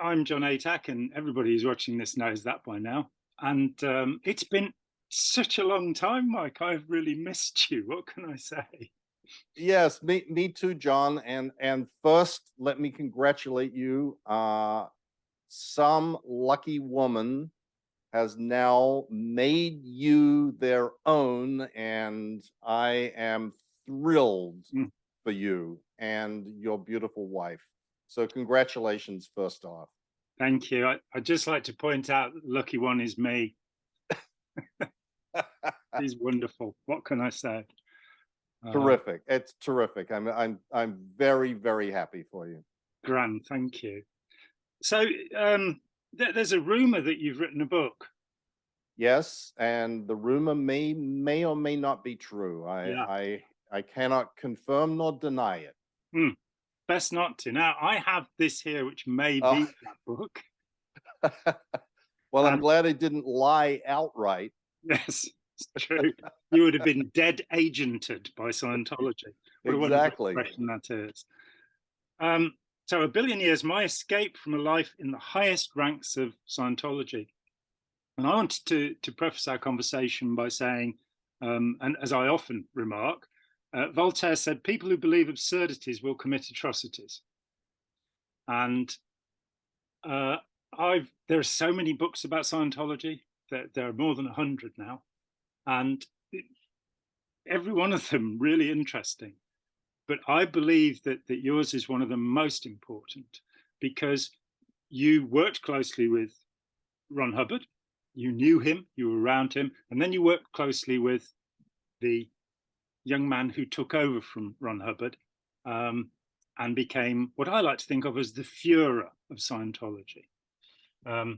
I'm John Atack, and everybody who's watching this knows that by now. And it's been such a long time, Mike. I've really missed you. What can I say? Yes, me too, John. And first, let me congratulate you. Some lucky woman has now made you their own, and I am thrilled Mm, for you and your beautiful wife. So congratulations, first off. thank you. I'd just like to point out that the lucky one is me. He's wonderful. What can I say? Uh, Terrific. It's terrific. I'm very, very happy for you. Grand, thank you. So there's a rumor that you've written a book. Yes, and the rumor may or may not be true. Yeah. I cannot confirm nor deny it. Hmm. Best not to. Now, I have this here, which may Oh, be that book. well, I'm And glad it didn't lie outright. yes, it's true. You would have been dead agented by Scientology. What a wonderful Exactly. expression that is. Um, so, a billion years, my escape from a life in the highest ranks of Scientology. And I wanted to preface our conversation by saying, and as I often remark, Voltaire said, people who believe absurdities will commit atrocities. And uh, there are so many books about Scientology. There are more than 100 now. And every one of them really interesting. But I believe that yours is one of the most important because you worked closely with Ron Hubbard, you knew him, you were around him, and then you worked closely with the young man who took over from Ron Hubbard and became what I like to think of as the Führer of Scientology.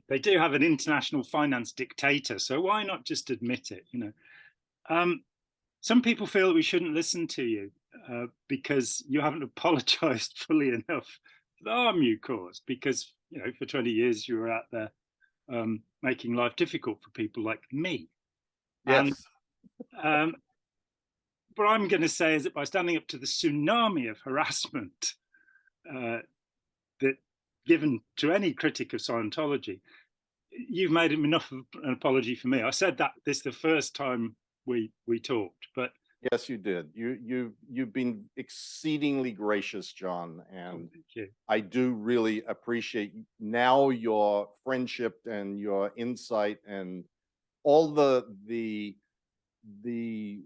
They do have an international finance dictator, so why not just admit it? Some people feel that we shouldn't listen to you because you haven't apologized fully enough for the harm you caused. Because for 20 years you were out there making life difficult for people like me. And Yes. um, what I'm going to say is that by standing up to the tsunami of harassment uh, that given to any critic of Scientology, you've made enough of an apology for me. I said that this the first time we talked, but Yes, you did. You've been exceedingly gracious, John, oh, and thank you. I do really appreciate now your friendship and your insight and all the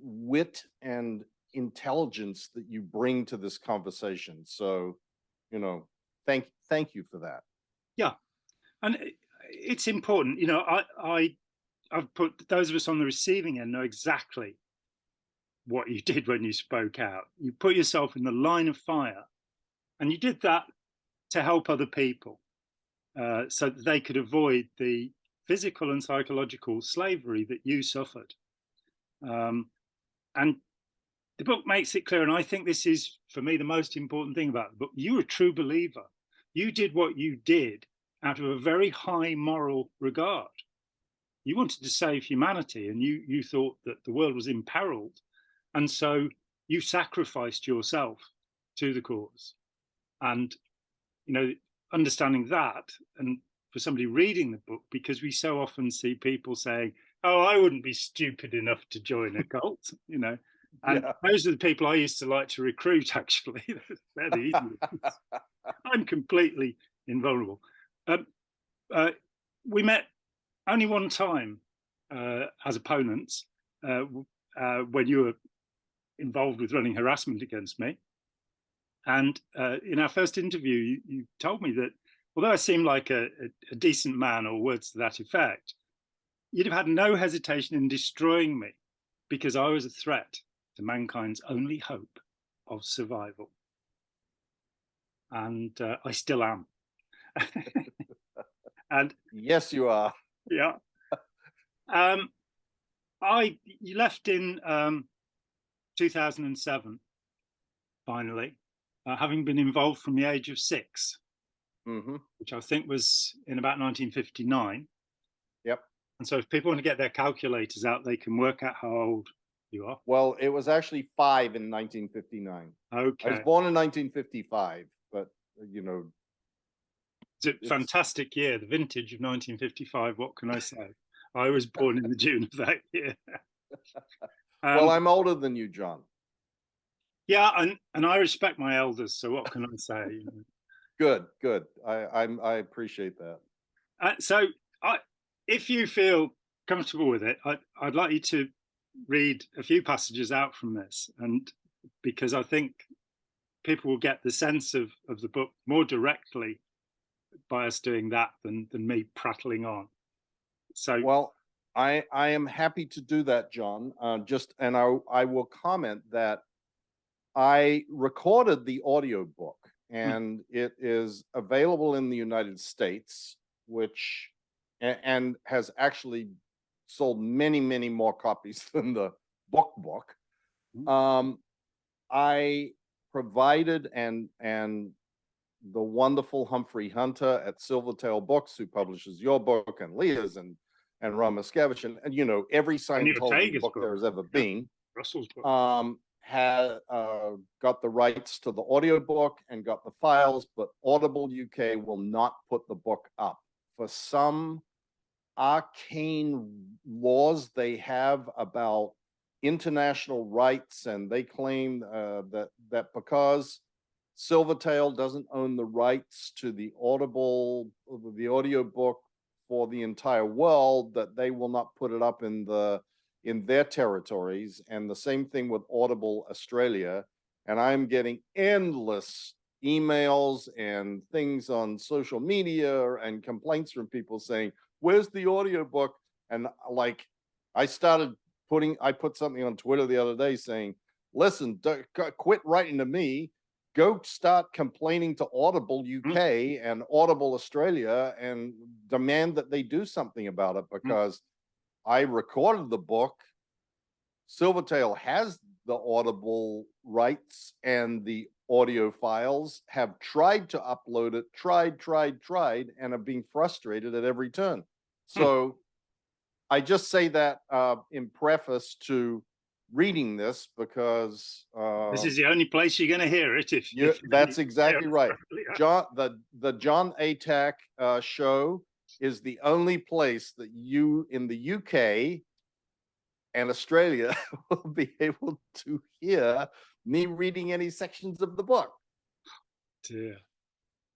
wit and intelligence that you bring to this conversation. So, you know, thank you for that. Yeah, and it's important. I've put those of us on the receiving end know exactly what you did when you spoke out. You put yourself in the line of fire, and you did that to help other people so that they could avoid the physical and psychological slavery that you suffered. Um, and the book makes it clear, and I think this is, for me, the most important thing about the book. You were a true believer. You did what you did out of a very high moral regard. You wanted to save humanity, and you thought that the world was imperiled, and so you sacrificed yourself to the cause. And you know, understanding that, and for somebody reading the book, because we so often see people saying, "Oh, I wouldn't be stupid enough to join a cult," and Yeah. those are the people I used to like to recruit. Actually, they're the easy ones. I'm completely invulnerable. Um, uh, we met only one time as opponents when you were involved with running harassment against me. And in our first interview, you told me that although I seemed like a decent man, or words to that effect, you'd have had no hesitation in destroying me because I was a threat to mankind's only hope of survival. And I still am. And Yes, you are. yeah, um, you left in 2007, finally, having been involved from the age of 6, Hmm. which I think was in about 1959. Yep. And so if people want to get their calculators out, they can work out how old you are. Well, it was actually 5 in 1959. I was Okay. born in 1955, but you know, It's a fantastic year, the vintage of 1955. What can I say? I was born in the June of that year. Well, I'm older than you, John. Yeah, and I respect my elders. So what can I say? You know? Good. I appreciate that. So, if you feel comfortable with it, I'd like you to read a few passages out from this, and because I think people will get the sense of the book more directly by us doing that than me prattling on. So, well, I am happy to do that, John. And I will comment that I recorded the audiobook, and it is available in the United States, which and has actually sold many more copies than the book. I provided and the wonderful Humphrey Hunter at Silvertail Books, who publishes your book and Leah's and Ron Miscavige, and you know, every Scientology book there has ever been. Russell's book. Had got the rights to the audiobook and got the files, but Audible UK will not put the book up for some arcane laws they have about international rights, and they claim that because Silvertail doesn't own the rights to the audiobook for the entire world, that they will not put it up in their territories. And the same thing with Audible Australia. And I'm getting endless emails and things on social media and complaints from people saying, where's the audiobook? And like, I put something on Twitter the other day saying, listen, quit writing to me, go start complaining to Audible UK and Audible Australia and demand that they do something about it, because I recorded the book. Silvertail has the Audible rights and the audio files, have tried to upload it, tried, and have been frustrated at every turn. So I just say that in preface to reading this, because this is the only place you're going to hear it. That's exactly right. John, the John Atack show is the only place that you in the UK and Australia will be able to hear me reading any sections of the book. Dear.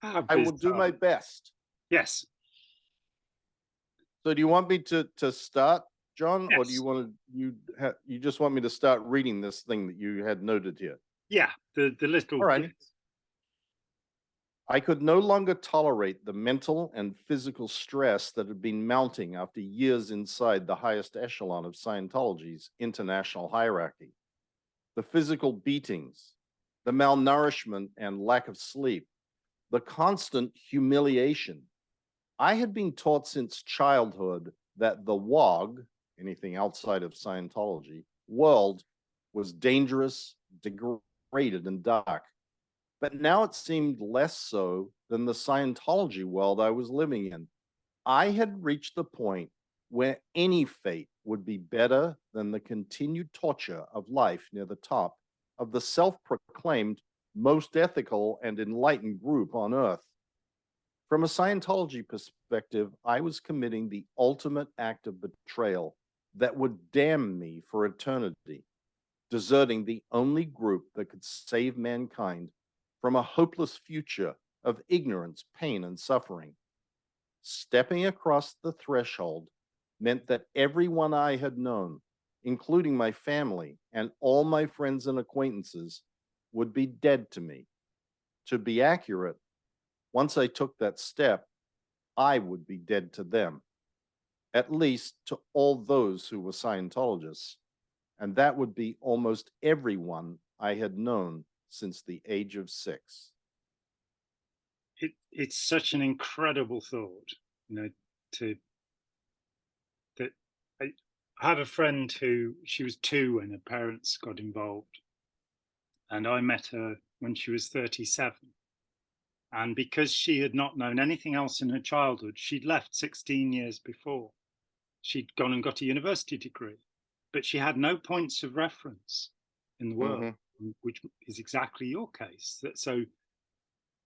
I will do my best. Yes. So do you want me to start, John, yes. or do you want to you just want me to start reading this thing that you had noted here? Yeah, the little. All right. I could no longer tolerate the mental and physical stress that had been mounting after years inside the highest echelon of Scientology's international hierarchy. The physical beatings, the malnourishment and lack of sleep, the constant humiliation. I had been taught since childhood that the WOG, anything outside of Scientology, world was dangerous, degraded, and dark. But now it seemed less so than the Scientology world I was living in. I had reached the point where any fate would be better than the continued torture of life near the top of the self-proclaimed most ethical and enlightened group on earth. From a Scientology perspective, I was committing the ultimate act of betrayal that would damn me for eternity, deserting the only group that could save mankind from a hopeless future of ignorance, pain, and suffering. Stepping across the threshold meant that everyone I had known, including my family and all my friends and acquaintances, would be dead to me. To be accurate, once I took that step, I would be dead to them, at least to all those who were Scientologists, and that would be almost everyone I had known since the age of 6. It's such an incredible thought, you know, that I have a friend who, she was 2 when her parents got involved, and I met her when she was 37. And because she had not known anything else in her childhood, she'd left 16 years before. She'd gone and got a university degree, but she had no points of reference in the world, which is exactly your case. So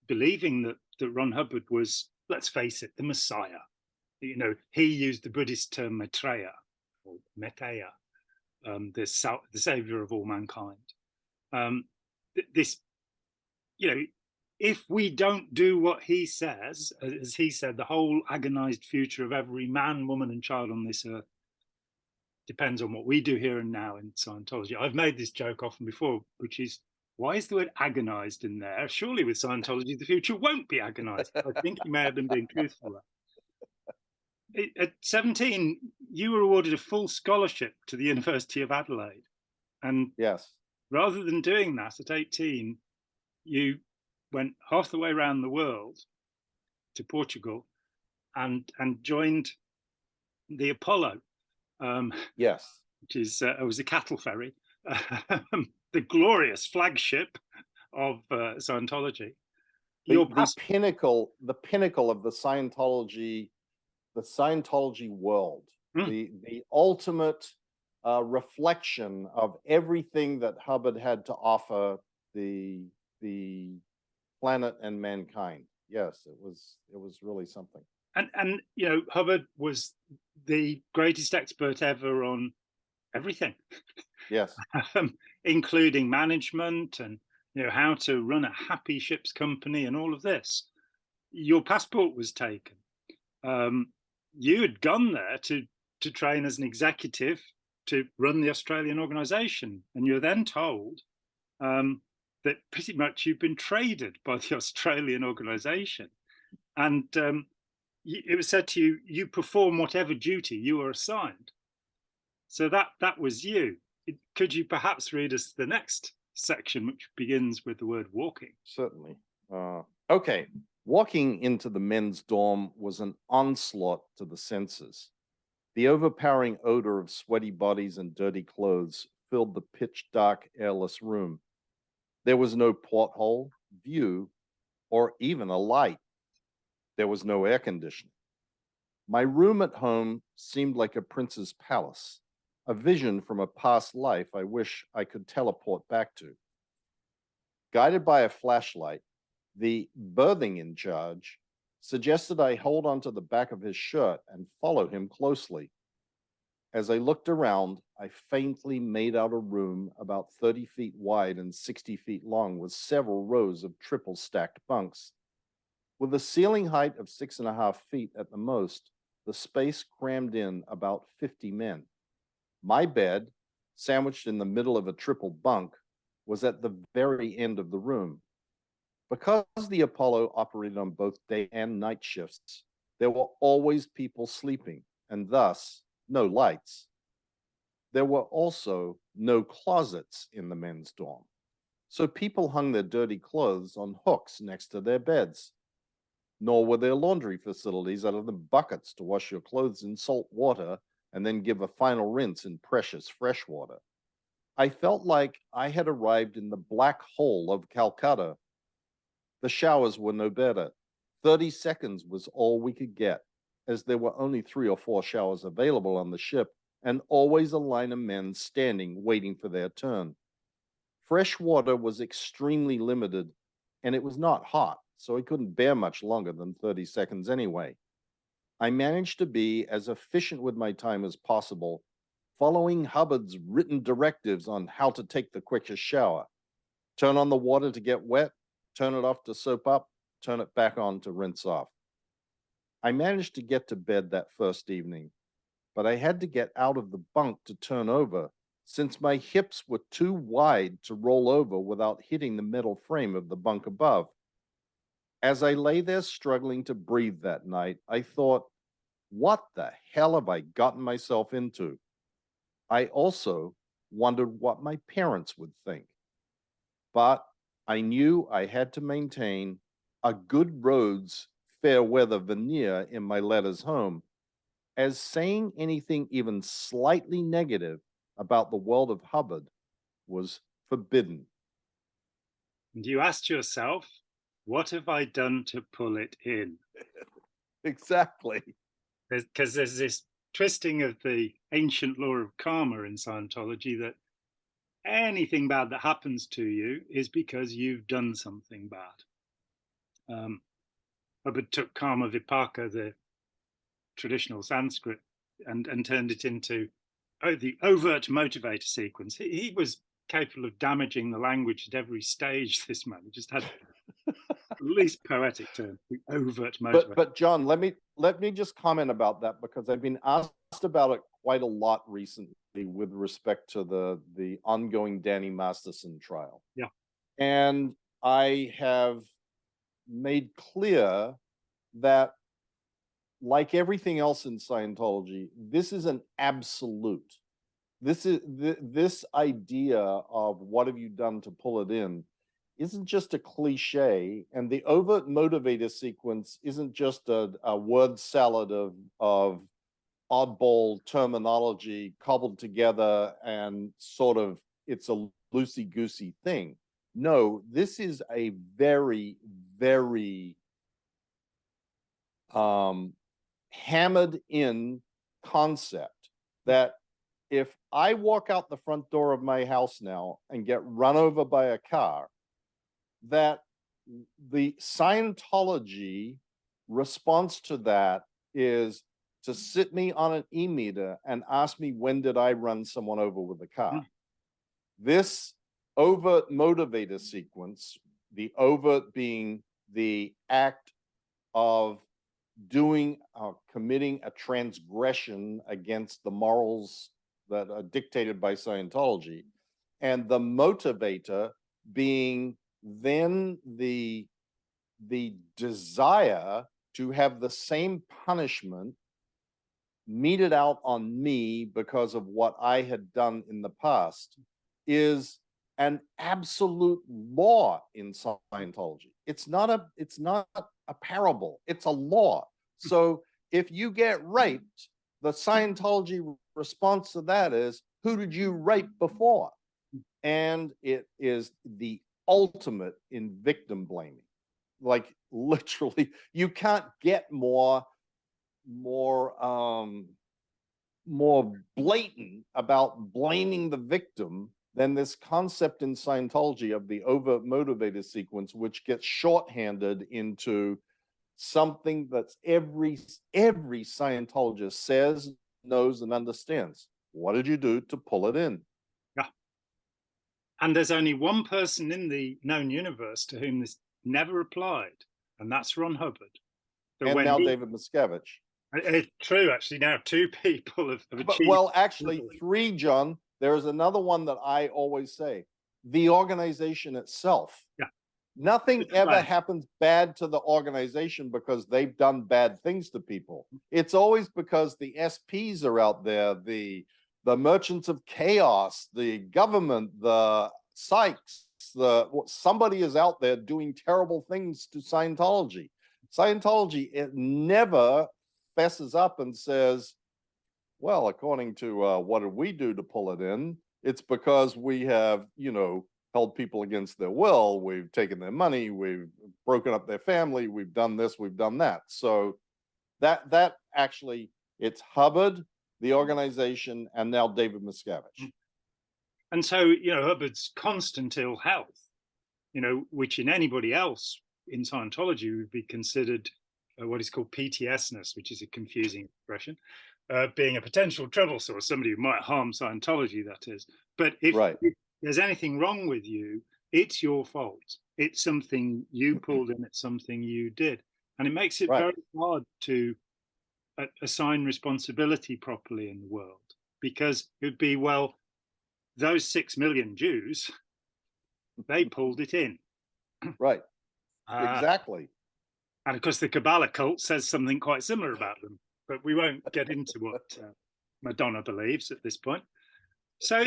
believing that Ron Hubbard was let's face it, the Messiah. You know, he used the Buddhist term Maitreya or Meteya, the savior of all mankind. This, you know, if we don't do what he says, as he said, the whole agonized future of every man, woman, and child on this earth depends on what we do here and now in Scientology. I've made this joke often before, which is, why is the word agonized in there? Surely with Scientology, the future won't be agonized. I think he may have been being truthful there. At 17, you were awarded a full scholarship to the University of Adelaide. And Yes. rather than doing that at 18, you went half the way around the world to Portugal and joined the Apollo. Yes. Which is was a cattle ferry, the glorious flagship of Scientology. The pinnacle of the Scientology world, the ultimate reflection of everything that Hubbard had to offer the planet and mankind. Yes, it was really something. And you know, Hubbard was the greatest expert ever on everything. Yes. Including management and, you know, how to run a happy ship's company and all of this. Your passport was taken. You had gone there to train as an executive to run the Australian organization, and you're then told that pretty much you've been traded by the Australian organization, and it was said to you, you perform whatever duty you are assigned. So that was you. Could you perhaps read us the next section, which begins with the word walking? Certainly. Okay. Walking into the men's dorm was an onslaught to the senses. The overpowering odor of sweaty bodies and dirty clothes filled the pitch dark, airless room. There was no porthole, view, or even a light. There was no air conditioning. My room at home seemed like a prince's palace, a vision from a past life I wish I could teleport back to. Guided by a flashlight, the birthing in charge suggested I hold onto the back of his shirt and follow him closely. As I looked around, I faintly made out a room about 30 feet wide and 60 feet long with several rows of triple stacked bunks. With a ceiling height of 6.5 feet at the most, the space crammed in about 50 men. My bed, sandwiched in the middle of a triple bunk, was at the very end of the room. Because the Apollo operated on both day and night shifts, there were always people sleeping, and thus no lights. There were also no closets in the men's dorm, so people hung their dirty clothes on hooks next to their beds. Nor were there laundry facilities other than buckets to wash your clothes in salt water and then give a final rinse in precious fresh water. I felt like I had arrived in the black hole of Calcutta. The showers were no better. 30 seconds was all we could get, as there were only 3 or 4 showers available on the ship, and always a line of men standing waiting for their turn. Fresh water was extremely limited, and it was not hot, so I couldn't bear much longer than 30 seconds anyway. I managed to be as efficient with my time as possible, following Hubbard's written directives on how to take the quickest shower. Turn on the water to get wet, turn it off to soap up, turn it back on to rinse off. I managed to get to bed that first evening, but I had to get out of the bunk to turn over, since my hips were too wide to roll over without hitting the metal frame of the bunk above. As I lay there struggling to breathe that night, I thought, what the hell have I gotten myself into? I also wondered what my parents would think. But I knew I had to maintain a good roads, fair weather veneer in my letters home, as saying anything even slightly negative about the world of Hubbard was forbidden. And you asked yourself, what have I done to pull it in? Exactly. Because there's this twisting of the ancient law of karma in Scientology that anything bad that happens to you is because you've done something bad. Hubbard took Kama Vipaka, the traditional Sanskrit, and turned it into the overt motivator sequence. He was capable of damaging the language at every stage. This man, he just had the least poetic term, the overt motivator. But John, let me just comment about that, because I've been asked about it quite a lot recently with respect to the ongoing Danny Masterson trial. Yeah. And I have made clear that, like everything else in Scientology, this is an absolute. This idea of what have you done to pull it in isn't just a cliche, and the overt motivator sequence isn't just a word salad of oddball terminology cobbled together and sort of it's a loosey-goosey thing. No, this is a very, very hammered in concept that if I walk out the front door of my house now and get run over by a car, that the Scientology response to that is to sit me on an e-meter and ask me, when did I run someone over with a car? This overt motivator sequence, the overt being the act of doing, committing a transgression against the morals that are dictated by Scientology, and the motivator being then the desire to have the same punishment meted out on me because of what I had done in the past, is an absolute law in Scientology. It's not a parable, it's a law. So if you get raped, the Scientology response to that is, who did you rape before? And it is the ultimate in victim blaming. Like literally, you can't get more blatant about blaming the victim than this concept in Scientology of the overt motivator sequence, which gets shorthanded into something that's every Scientologist says, knows, and understands. What did you do to pull it in? Yeah. And there's only one person in the known universe to whom this never applied, and that's Ron Hubbard. So and now David Miscavige. It's true, actually. Now two people have achieved. Well, actually, three, John. There is another one that I always say: the organization itself. Yeah. Nothing ever happens bad to the organization because they've done bad things to people. It's always because the SPs are out there, the merchants of chaos, the government, the psychs, somebody is out there doing terrible things to Scientology. Scientology, it never fesses up and says, well, according to what did we do to pull it in? It's because we have, held people against their will. We've taken their money. We've broken up their family. We've done this. We've done that. So that actually, it's Hubbard, the organization, and now David Miscavige. And so, Hubbard's constant ill health, which in anybody else in Scientology would be considered what is called PTSness, which is a confusing expression, being a potential trouble source, somebody who might harm Scientology, that is. But if there's anything wrong with you, it's your fault. It's something you pulled in, it's something you did. And it makes it very hard to assign responsibility properly in the world, because it would be, well, those 6 million Jews, they pulled it in. Right. Exactly. And of course, the Kabbalah cult says something quite similar about them, but we won't get into what Madonna believes at this point. So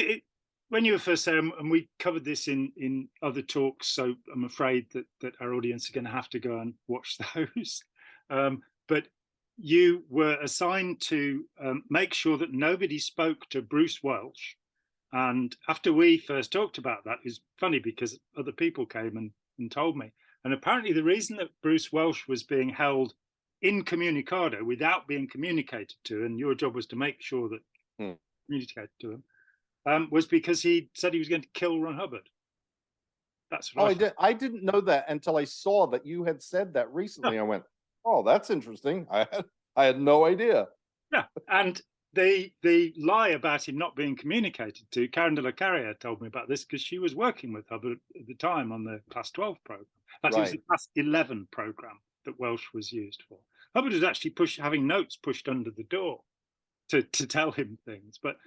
when you were first saying, and we covered this in other talks, so I'm afraid that our audience are going to have to go and watch those. But you were assigned to make sure that nobody spoke to Bruce Welch. And after we first talked about that, it was funny because other people came and told me. And apparently the reason that Bruce Welch was being held incommunicado without being communicated to, and your job was to make sure that communicated to him, was because he said he was going to kill Ron Hubbard. That's what I didn't know that until I saw that you had said that recently. I went, Oh, that's interesting. I had no idea. Yeah, and the lie about him not being communicated to, Karen de la Carrière told me about this because she was working with Hubbard at the time on the Class 12 program. In fact, it was the Right. Class 11 program that Welsh was used for. Hubbard was actually having notes pushed under the door to tell him things. But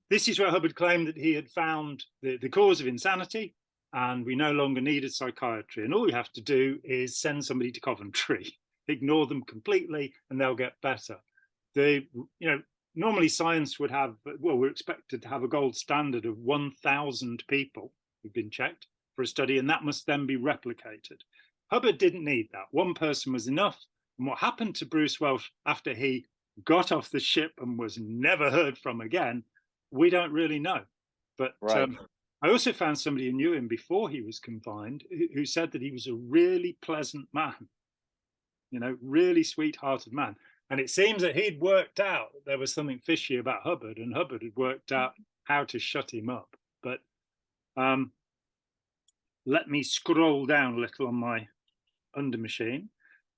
this is where Hubbard claimed that he had found the cause of insanity, and we no longer needed psychiatry. And all you have to do is send somebody to Coventry, ignore them completely, and they'll get better. Normally science would have, well, we're expected to have a gold standard of 1,000 people who've been checked for a study, and that must then be replicated. Hubbard didn't need that. One person was enough. And what happened to Bruce Welsh after he got off the ship and was never heard from again, we don't really know. But Right. I also found somebody who knew him before he was confined who said that he was a really pleasant man, really sweethearted man. And it seems that he'd worked out that there was something fishy about Hubbard, and Hubbard had worked out how to shut him up. But let me scroll down a little on my under machine.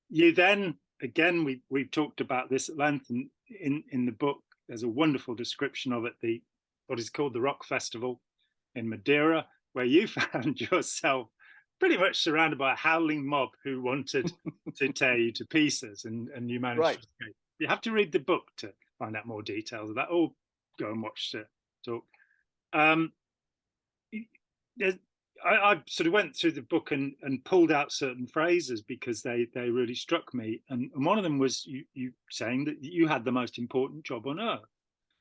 You then, again, we've talked about this at length, and in the book, there's a wonderful description of it, what is called the Rock Festival in Madeira, where you found yourself pretty much surrounded by a howling mob who wanted to tear you to pieces, and you managed to escape. You have to read the book to find out more details of that, or go and watch the talk. I sort of went through the book and pulled out certain phrases because they really struck me. And one of them was you saying that you had the most important job on earth,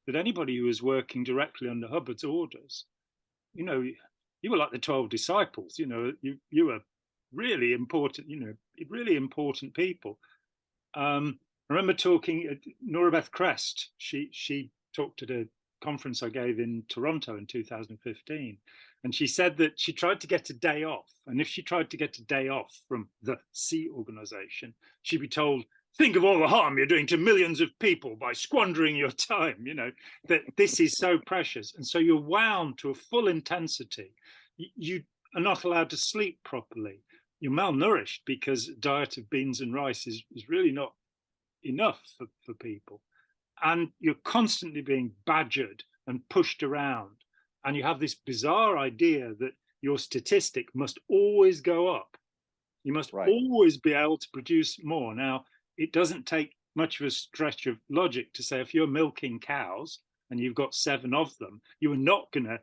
that anybody who was working directly under Hubbard's orders, you were like the 12 disciples, you were really important, really important people. I remember talking, Nora Beth Crest, she talked at a conference I gave in Toronto in 2015. And she said that she tried to get a day off. And if she tried to get a day off from the Sea Organization, she'd be told, think of all the harm you're doing to millions of people by squandering your time, that this is so precious. And so you're wound to a full intensity. You are not allowed to sleep properly. You're malnourished because a diet of beans and rice is really not enough for people. And you're constantly being badgered and pushed around. And you have this bizarre idea that your statistic must always go up. You must always be able to produce more. Now, it doesn't take much of a stretch of logic to say if you're milking cows and you've got 7 of them, you are not going to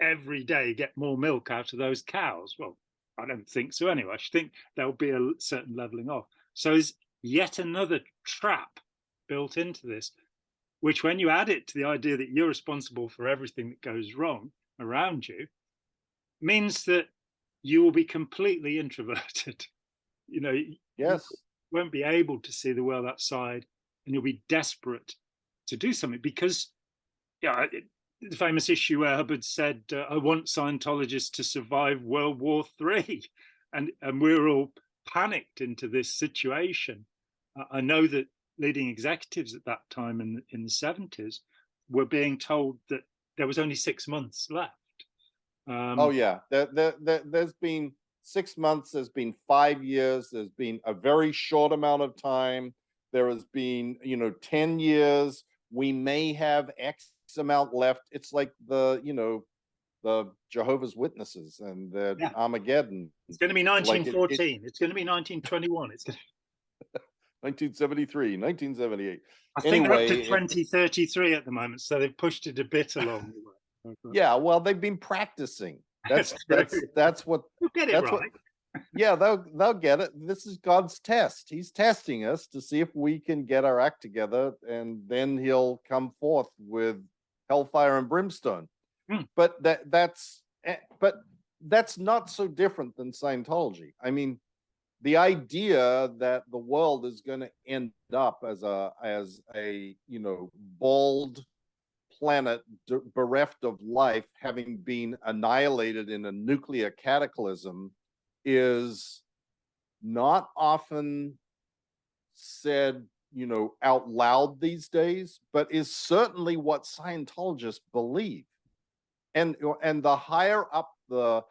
every day get more milk out of those cows. Well, I don't think so anyway. I think there'll be a certain leveling off. So there's yet another trap built into this, which when you add it to the idea that you're responsible for everything that goes wrong around you, means that you will be completely introverted. Yes. You won't be able to see the world outside, and you'll be desperate to do something because, the famous issue where Hubbard said, I want Scientologists to survive World War III. And we're all panicked into this situation. I know that leading executives at that time in the 70s were being told that there was only 6 months left. There's been 6 months, there's been 5 years, there's been a very short amount of time, there has been 10 years, we may have X amount left. It's like the Jehovah's Witnesses and the Armageddon. It's going to be 1914, it's going to be 1921, it's going to 1973, 1978. I think they're up to 2033 at the moment, so they've pushed it a bit along. Yeah, well, they've been practicing. That's what. You'll get it right. They'll get it. This is God's test. He's testing us to see if we can get our act together, and then He'll come forth with hellfire and brimstone. But that's not so different than Scientology. I mean, the idea that the world is going to end up as a bald planet bereft of life, having been annihilated in a nuclear cataclysm, is not often said out loud these days, but is certainly what Scientologists believe. And the higher up the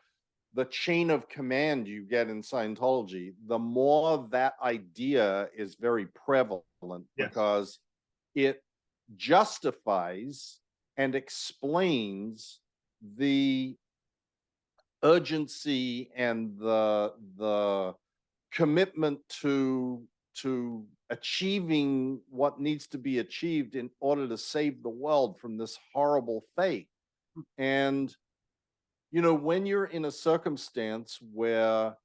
the chain of command you get in Scientology, the more that idea is very prevalent, Yes. because it justifies and explains the urgency and the commitment to achieving what needs to be achieved in order to save the world from this horrible fate. And when you're in a circumstance where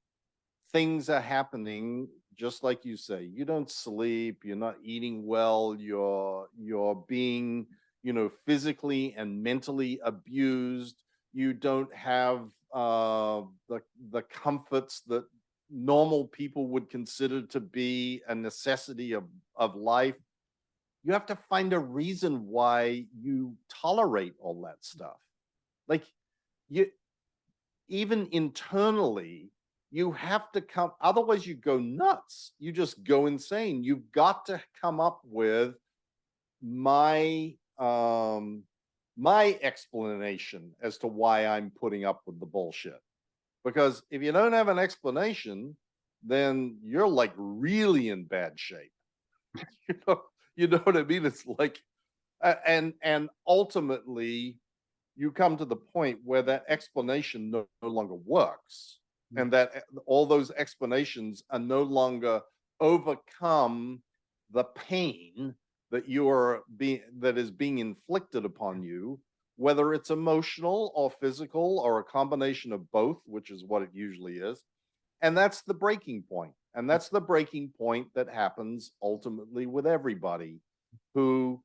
things are happening, just like you say, you don't sleep, you're not eating well, you're being, physically and mentally abused, you don't have the comforts that normal people would consider to be a necessity of life. You have to find a reason why you tolerate all that stuff. Like, you, even internally, you have to come, otherwise you go nuts, you just go insane. You've got to come up with my explanation as to why I'm putting up with the bullshit. Because if you don't have an explanation, then you're like really in bad shape. you know what I mean? It's like, and ultimately you come to the point where that explanation no longer works, and that all those explanations are no longer overcome the pain that is being inflicted upon you, whether it's emotional or physical or a combination of both, which is what it usually is. And that's the breaking point. And that's the breaking point that happens ultimately with everybody who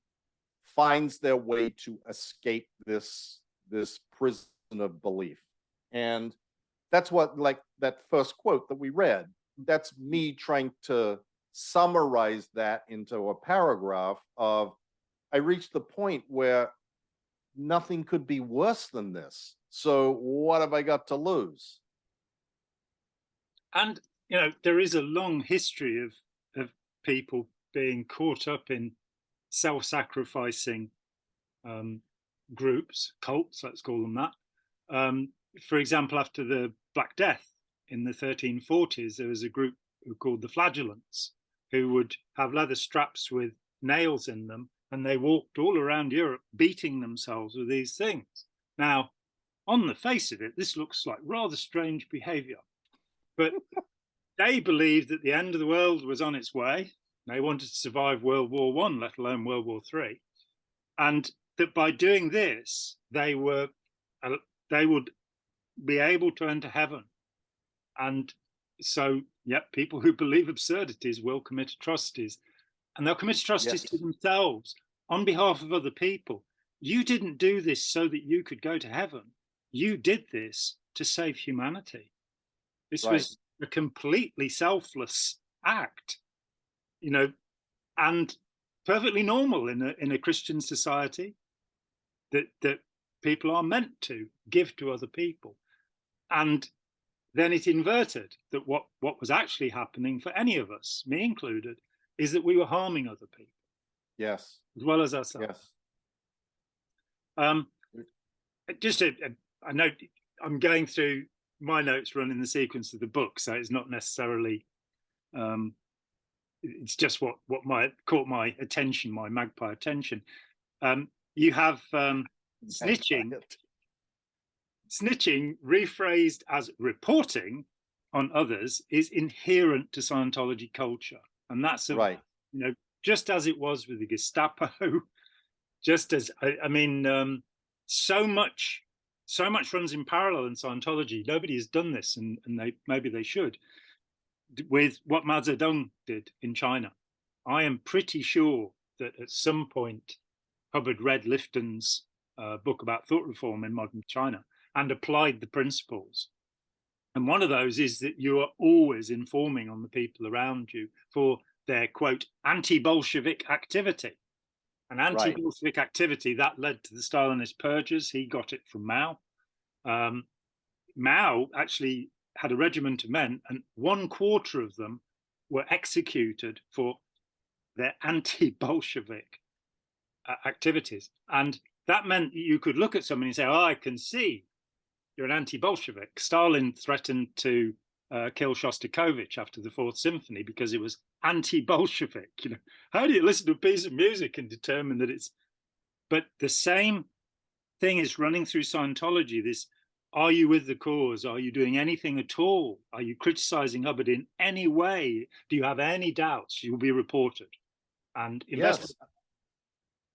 finds their way to escape this prison of belief. And that's what, like that first quote that we read, that's me trying to summarize that into a paragraph of, I reached the point where nothing could be worse than this. So what have I got to lose? And, there is a long history of people being caught up in self-sacrificing groups, cults, let's call them that. For example, after the Black Death in the 1340s, there was a group called the Flagellants, who would have leather straps with nails in them, and they walked all around Europe beating themselves with these things. Now, on the face of it, this looks like rather strange behavior, but they believed that the end of the world was on its way. They wanted to survive World War I, let alone World War III. And that by doing this, they would be able to enter heaven. And so, people who believe absurdities will commit atrocities, and they'll commit atrocities to themselves on behalf of other people. You didn't do this so that you could go to heaven. You did this to save humanity. This was a completely selfless act, and perfectly normal in a Christian society, that people are meant to give to other people. And then it inverted, that what was actually happening for any of us, me included, is that we were harming other people. Yes. As well as ourselves. Yes. I know I'm going through my notes running the sequence of the book, so it's not necessarily, it's just what caught my attention, my magpie attention. You have snitching rephrased as reporting on others is inherent to Scientology culture. And that's just as it was with the Gestapo, just as, so much runs in parallel in Scientology. Nobody has done this, and maybe they should, with what Mao Zedong did in China. I am pretty sure that at some point Hubbard read Lifton's book about thought reform in modern China and applied the principles. And one of those is that you are always informing on the people around you for their, quote, anti-Bolshevik activity. And anti-Bolshevik activity, that led to the Stalinist purges. He got it from Mao. Mao actually had a regiment of men, and 1/4 of them were executed for their anti-Bolshevik activities. And that meant you could look at somebody and say, I can see you're an anti-Bolshevik. Stalin threatened to kill Shostakovich after the Fourth Symphony because it was anti-Bolshevik. You know, how do you listen to a piece of music and determine that it's? But the same thing is running through Scientology. This: are you with the cause? Are you doing anything at all? Are you criticizing Hubbard in any way? Do you have any doubts? You'll be reported. And yes,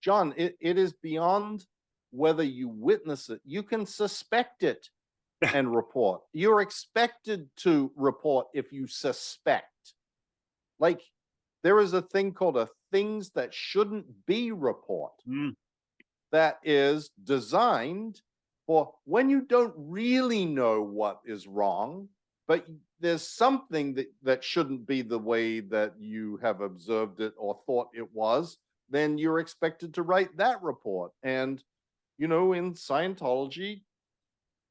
John, it is beyond whether you witness it. You can suspect it and report. You're expected to report if you suspect. Like, there is a thing called a things that shouldn't be report that is designed for when you don't really know what is wrong, but there's something that shouldn't be the way that you have observed it or thought it was, then you're expected to write that report. And, you know, in Scientology,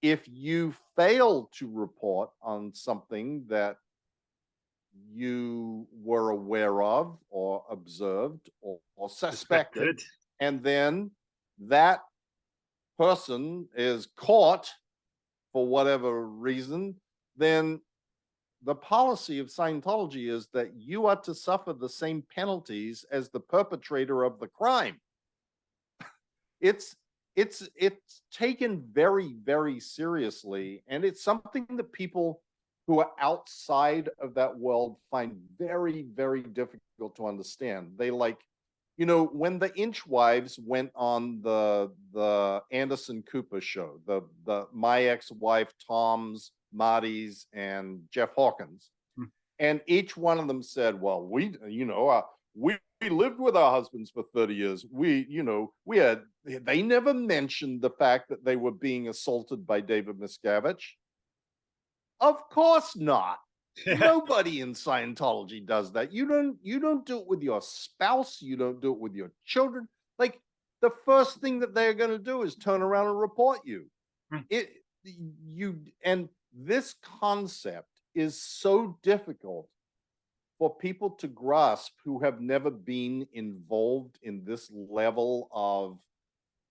if you fail to report on something that you were aware of or observed or suspected, and then that person is caught for whatever reason, then the policy of Scientology is that you are to suffer the same penalties as the perpetrator of the crime. It's taken very, very seriously, and it's something that people who are outside of that world find very, very difficult to understand. They like, you know, when the Inchwives went on the Anderson Cooper show, the My Ex-Wife, Tom's, Marty's, and Jeff Hawkins, and each one of them said, well, we lived with our husbands for 30 years. They never mentioned the fact that they were being assaulted by David Miscavige. Of course not. Nobody in Scientology does that. You don't do it with your spouse. You don't do it with your children. Like, the first thing that they're going to do is turn around and report you. And this concept is so difficult for people to grasp who have never been involved in this level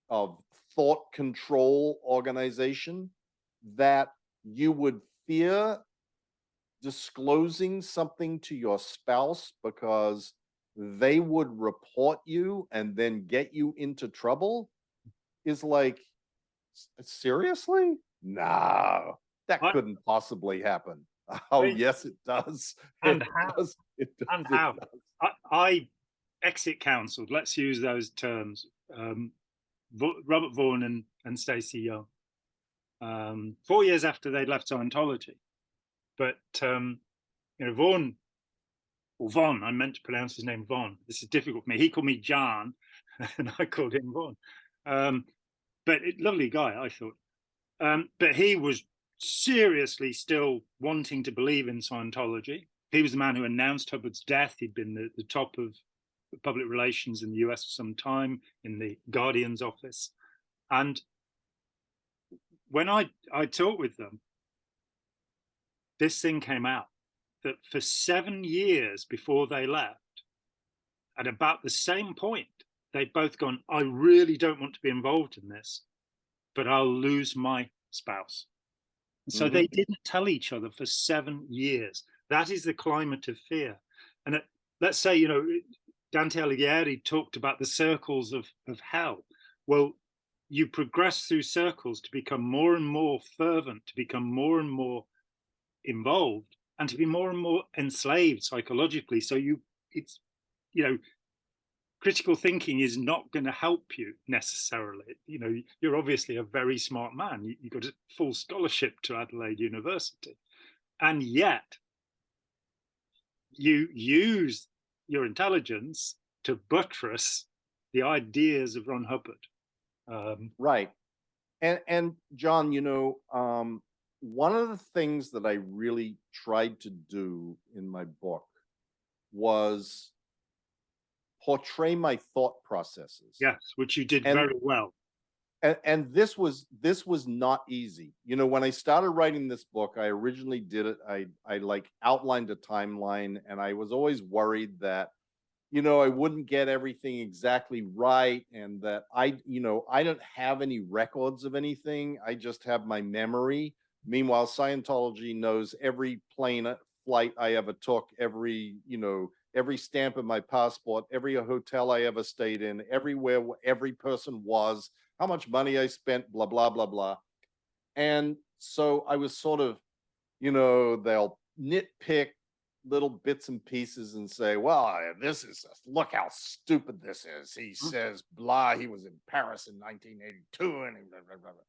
of thought control organization, that you would fear disclosing something to your spouse because they would report you and then get you into trouble, is like, seriously? No, that couldn't possibly happen. Oh, yes, it does. And how? I exit counseled, let's use those terms, Robert Vaughan and Stacey Young, 4 years after they'd left Scientology. But, Vaughan, or Von, I meant to pronounce his name Von. This is difficult for me. He called me John, and I called him Vaughan. Lovely guy, I thought. But he was seriously still wanting to believe in Scientology. He was the man who announced Hubbard's death. He'd been the top of public relations in the US for some time, in the Guardian's office. And when I talked with them, this thing came out that for 7 years before they left, at about the same point, they'd both gone, I really don't want to be involved in this, but I'll lose my spouse. And so they didn't tell each other for 7 years. That is the climate of fear. And let's say, Dante Alighieri talked about the circles of hell. Well, you progress through circles to become more and more fervent, to become more and more involved, and to be more and more enslaved psychologically. So critical thinking is not going to help you necessarily. You're obviously a very smart man. You got a full scholarship to Adelaide University, and yet you use your intelligence to buttress the ideas of Ron Hubbard. Right. And John, one of the things that I really tried to do in my book was portray my thought processes. Yes, which you did very well. And this was not easy. When I started writing this book, I originally did it. I like outlined a timeline, and I was always worried that, I wouldn't get everything exactly right, and that I don't have any records of anything. I just have my memory. Meanwhile, Scientology knows every plane flight I ever took, every stamp in my passport, every hotel I ever stayed in, everywhere every person was, how much money I spent, blah, blah, blah, blah. And so I was sort of, they'll nitpick little bits and pieces and say, well, look how stupid this is. He says, blah, he was in Paris in 1982. And blah, blah, blah, blah.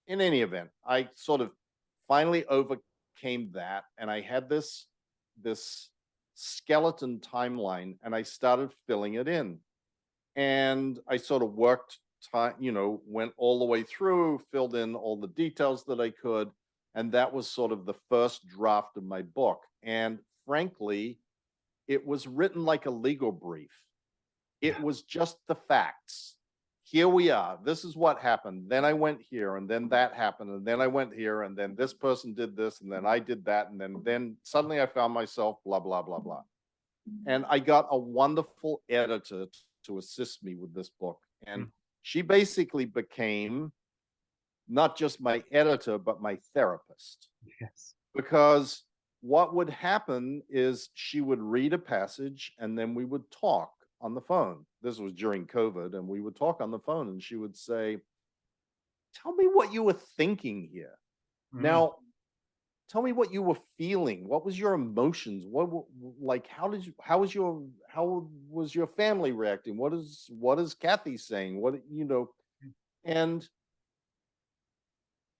In any event, I sort of finally overcame that. And I had this skeleton timeline, and I started filling it in. And I sort of worked went all the way through, filled in all the details that I could. And that was sort of the first draft of my book. And frankly, it was written like a legal brief. It was just the facts. Here we are. This is what happened. Then I went here, and then that happened, and then I went here, and then this person did this, and then I did that, and then suddenly I found myself blah, blah, blah, blah. And I got a wonderful editor to assist me with this book. And she basically became not just my editor, but my therapist. Yes. Because what would happen is she would read a passage, and then we would talk on the phone. This was during COVID, and we would talk on the phone, and she would say, tell me what you were thinking here. Now, tell me what you were feeling. What was your emotions? How was your family reacting? What is Kathy saying? And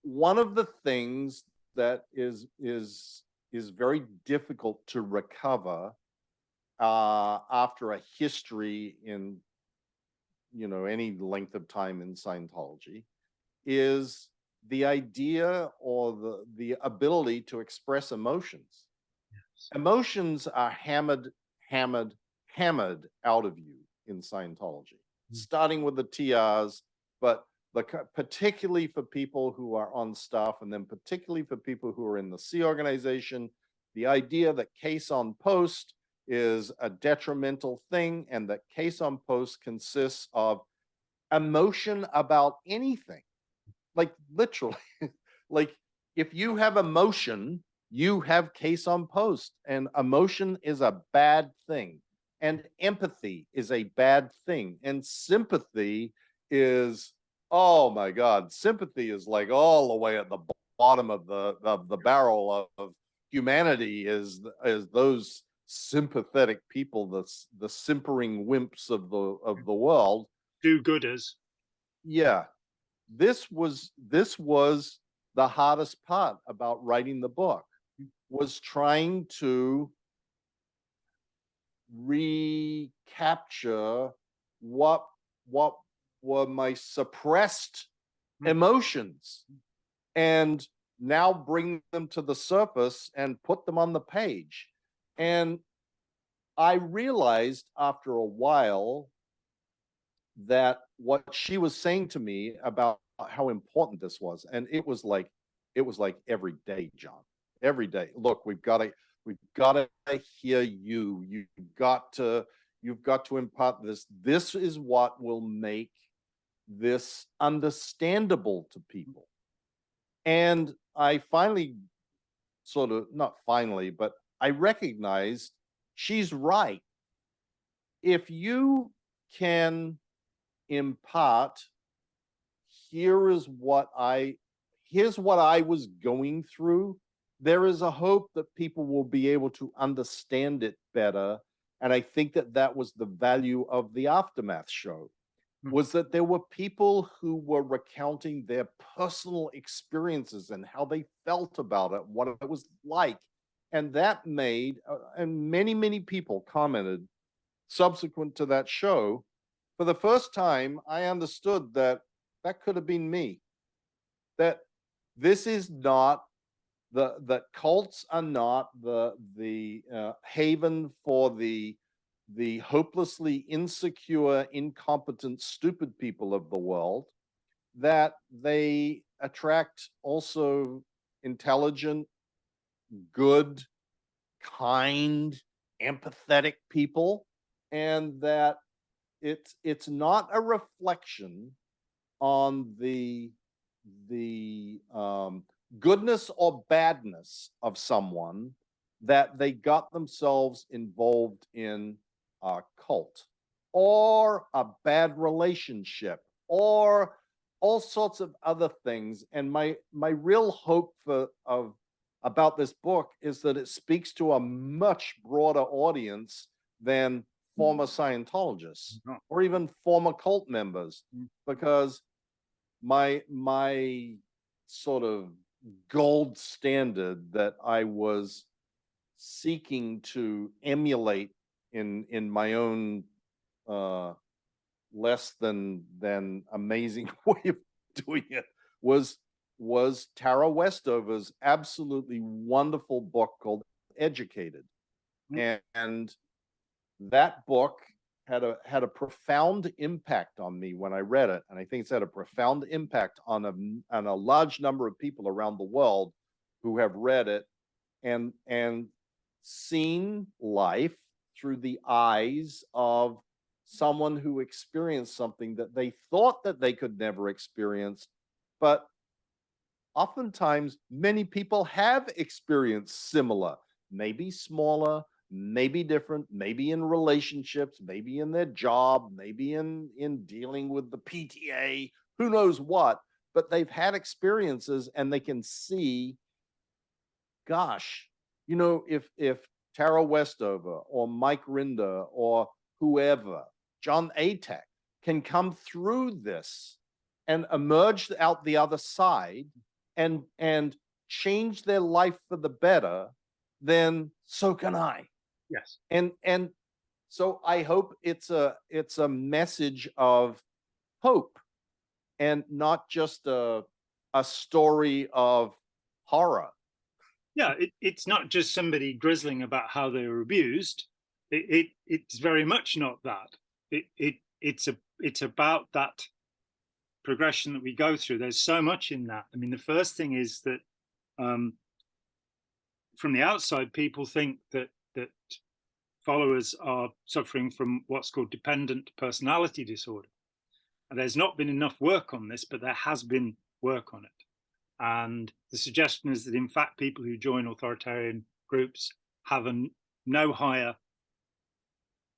one of the things that is very difficult to recover after a history in any length of time in Scientology is the idea or the ability to express emotions. Yes. Emotions are hammered out of you in Scientology, starting with the TRs, but particularly for people who are on staff, and then particularly for people who are in the C organization, the idea that case on post is a detrimental thing, and that case on post consists of emotion about anything. Like literally, like if you have emotion, you have case on post, and emotion is a bad thing, and empathy is a bad thing, and sympathy is, oh my God, sympathy is like all the way at the bottom of the barrel of humanity is those sympathetic people, the simpering wimps of the world, do-gooders. Yeah, this was the hardest part about writing the book, was trying to recapture what were my suppressed emotions, and now bring them to the surface and put them on the page. And I realized after a while that what she was saying to me about how important this was, and it was like every day, John, every day. Look, we've got to hear you. You've got to impart this. This is what will make this understandable to people. And I finally, not finally, but I recognized she's right. If you can impart, here's what I was going through, there is a hope that people will be able to understand it better. And I think that was the value of the Aftermath show, was that there were people who were recounting their personal experiences and how they felt about it, what it was like. And that made, and many people commented subsequent to that show, for the first time, I understood that could have been me. That this is not, the cults are not the haven for the hopelessly insecure, incompetent, stupid people of the world, that they attract also intelligent, good, kind, empathetic people. and that it's not a reflection on the goodness or badness of someone that they got themselves involved in a cult or a bad relationship or all sorts of other things. And my real hope about this book is that it speaks to a much broader audience than former Scientologists or even former cult members, because my sort of gold standard that I was seeking to emulate in my own less than amazing way of doing it was Tara Westover's absolutely wonderful book called Educated. And that book had a profound impact on me when I read it, and I think it's had a profound impact on a large number of people around the world who have read it and seen life through the eyes of someone who experienced something that they thought that they could never experience, but oftentimes many people have experienced similar, maybe smaller, maybe different, maybe in relationships, maybe in their job, maybe in dealing with the PTA, who knows what, but they've had experiences and they can see, gosh, you know, if Tara Westover or Mike Rinder or whoever, John Atak, can come through this and emerge out the other side and change their life for the better, then so can I. Yes. And so I hope it's a message of hope and not just a story of horror. Yeah, it's not just somebody grizzling about how they were abused. It's very much not that. It's about that progression that we go through. There's so much in that. I mean, the first thing is that from the outside, people think that followers are suffering from what's called dependent personality disorder. And there's not been enough work on this, but there has been work on it. And the suggestion is that, in fact, people who join authoritarian groups have no higher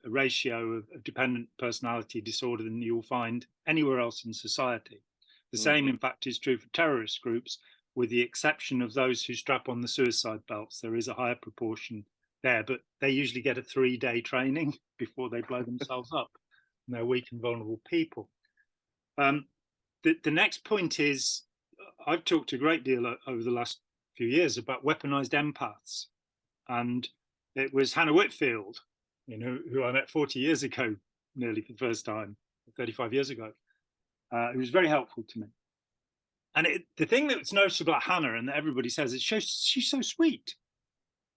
ratio of dependent personality disorder than you'll find anywhere else in society. The same, in fact, is true for terrorist groups, with the exception of those who strap on the suicide belts. There is a higher proportion there, but they usually get a 3-day training before they blow themselves up. And they're weak and vulnerable people. The next point is, I've talked a great deal over the last few years about weaponized empaths. And it was Hannah Whitfield, you know, who I met 40 years ago, nearly for the first time, 35 years ago, who was very helpful to me. And the thing that's noticeable about Hannah, and that everybody says, is she's so sweet.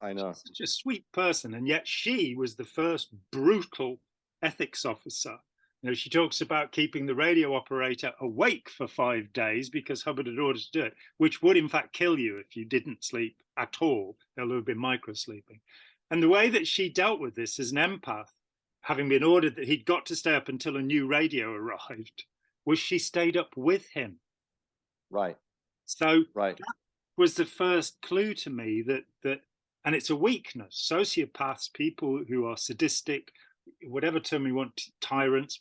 I know. She's such a sweet person. And yet she was the first brutal ethics officer. You know, she talks about keeping the radio operator awake for 5 days because Hubbard had ordered to do it, which would in fact kill you if you didn't sleep at all. There would have been micro-sleeping. And the way that she dealt with this as an empath, having been ordered that he'd got to stay up until a new radio arrived, was she stayed up with him. Right. So right. That was the first clue to me that, and it's a weakness. Sociopaths, people who are sadistic, whatever term we want, tyrants,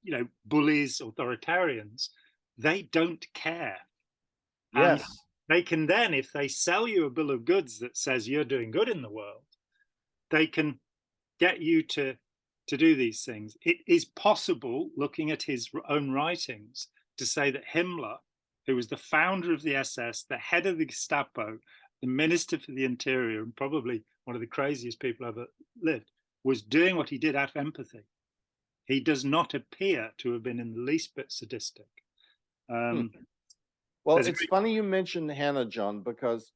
you know, bullies, authoritarians, they don't care. Yes. And they can then, if they sell you a bill of goods that says you're doing good in the world, they can get you to do these things. It is possible, looking at his own writings, to say that Himmler, who was the founder of the SS, the head of the Gestapo, the Minister for the Interior, and probably one of the craziest people ever lived, was doing what he did out of empathy. He does not appear to have been in the least bit sadistic. Well, it's funny you mentioned Hannah, John, because,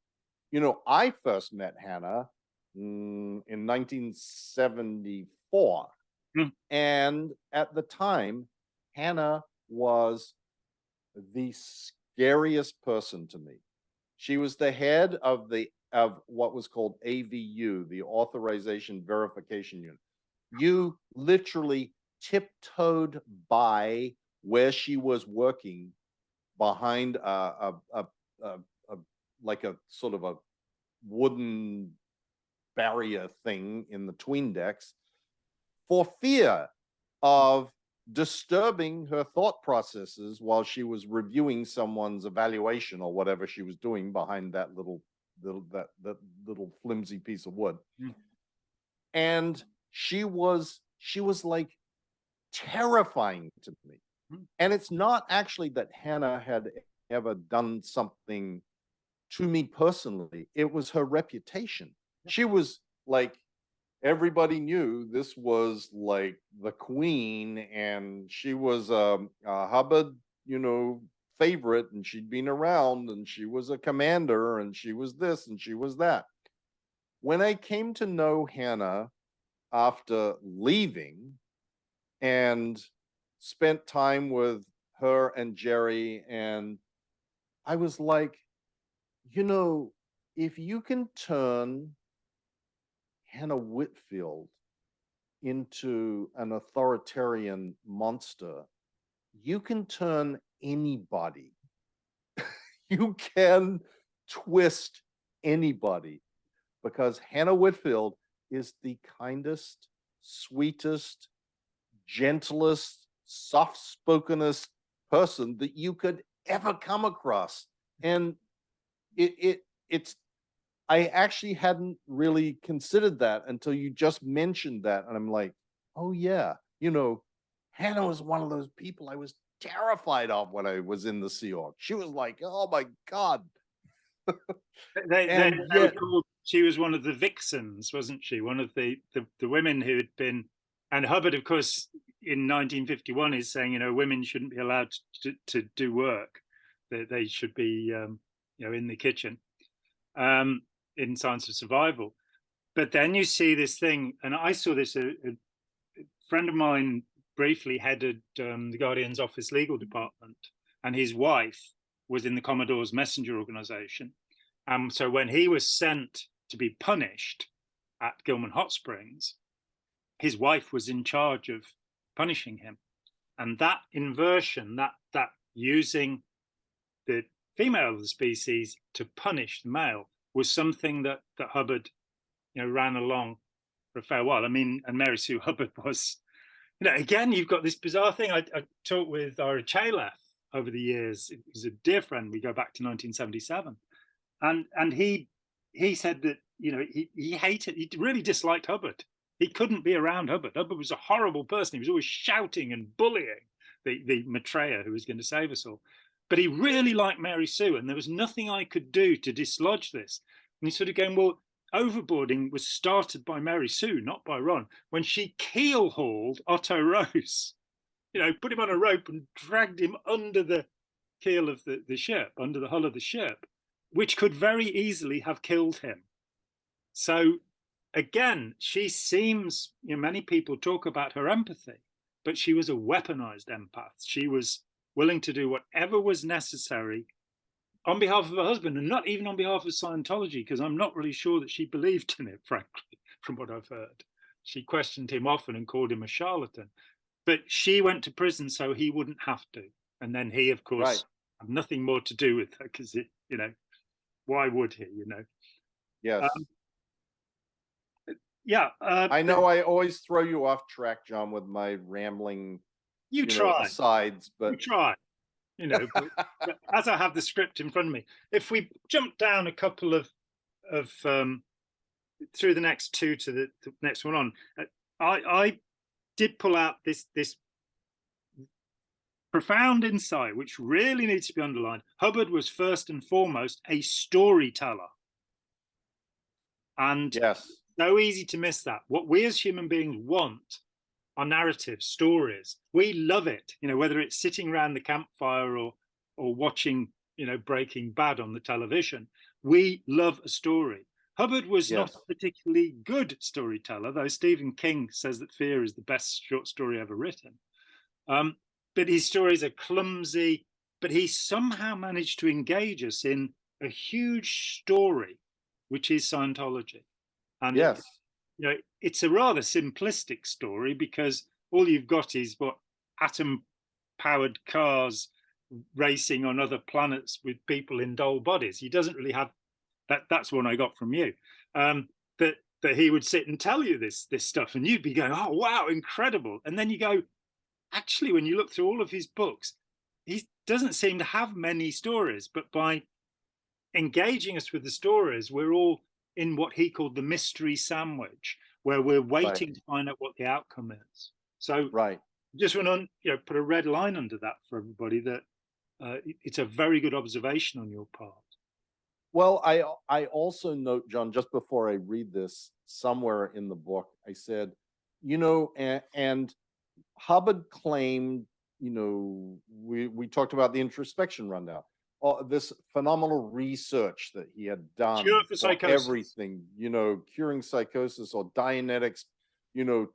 you know, I first met Hannah in 1974. And at the time, Hannah was the scariest person to me. She was the head of what was called AVU, the Authorization Verification Unit. You literally tiptoed by where she was working behind like a sort of a wooden barrier thing in the tween decks for fear of disturbing her thought processes while she was reviewing someone's evaluation or whatever she was doing behind that little flimsy piece of wood. Mm. And she was like terrifying to me. Mm. And it's not actually that Hannah had ever done something to me personally. It was her reputation. She was like, everybody knew this was like the queen, and she was a Hubbard, favorite, and she'd been around, and she was a commander, and she was this, and she was that. When I came to know Hannah after leaving and spent time with her and Jerry, and I was like, if you can turn Hannah Whitfield into an authoritarian monster, you can turn anybody. You can twist anybody, because Hannah Whitfield is the kindest, sweetest, gentlest, soft-spokenest person that you could ever come across. And it's I actually hadn't really considered that until you just mentioned that. And I'm like, oh yeah, Hannah was one of those people I was terrified of when I was in the Sea Org. She was like, oh my God. They were called, she was one of the vixens, wasn't she? One of the women who had been, and Hubbard, of course, in 1951 is saying, women shouldn't be allowed to do work. They should be, in the kitchen. In Science of Survival. But then you see this thing, and I saw this, a friend of mine briefly headed the Guardian's office legal department, and his wife was in the Commodore's messenger organization. So when he was sent to be punished at Gilman Hot Springs, his wife was in charge of punishing him. And that inversion, that using the female of the species to punish the male, was something that Hubbard, ran along for a fair while. I mean, and Mary Sue Hubbard was, again, you've got this bizarre thing. I talked with Ira Chalef over the years. He's a dear friend. We go back to 1977. And he said that, he hated, he really disliked Hubbard. He couldn't be around Hubbard. Hubbard was a horrible person. He was always shouting and bullying the Maitreya who was going to save us all. But he really liked Mary Sue, and there was nothing I could do to dislodge this. And he's sort of going, well, overboarding was started by Mary Sue, not by Ron, when she keel-hauled Otto Rose, put him on a rope and dragged him under the keel of the ship, under the hull of the ship, which could very easily have killed him. So again, she seems, many people talk about her empathy, but she was a weaponized empath. She was willing to do whatever was necessary on behalf of her husband, and not even on behalf of Scientology, because I'm not really sure that she believed in it, frankly, from what I've heard. She questioned him often and called him a charlatan. But she went to prison so he wouldn't have to. And then he, of course, had nothing more to do with her, because, why would he, Yes. I know I always throw you off track, John, with my rambling asides, but you try. But as I have the script in front of me, if we jump down a couple of through the next two to the next one on, I did pull out this profound insight, which really needs to be underlined. Hubbard was first and foremost a storyteller, and so easy to miss that. What we as human beings want are narratives, stories. We love it, whether it's sitting around the campfire or watching, Breaking Bad on the television. We love a story. Hubbard was not a particularly good storyteller, though Stephen King says that Fear is the best short story ever written. But his stories are clumsy, but he somehow managed to engage us in a huge story, which is Scientology. And you know, it's a rather simplistic story because all you've got is what atom-powered cars racing on other planets with people in dull bodies. He doesn't really have that. That's one I got from you. That he would sit and tell you this stuff, and you'd be going, "Oh wow, incredible!" And then you go, actually, when you look through all of his books, he doesn't seem to have many stories. But by engaging us with the stories, we're all in what he called the mystery sandwich, where we're waiting to find out what the outcome is. So, just want to put a red line under that for everybody, that it's a very good observation on your part. Well, I also note, John, just before I read this, somewhere in the book, I said, and Hubbard claimed, we talked about the introspection rundown, this phenomenal research that he had done for everything, curing psychosis or Dianetics,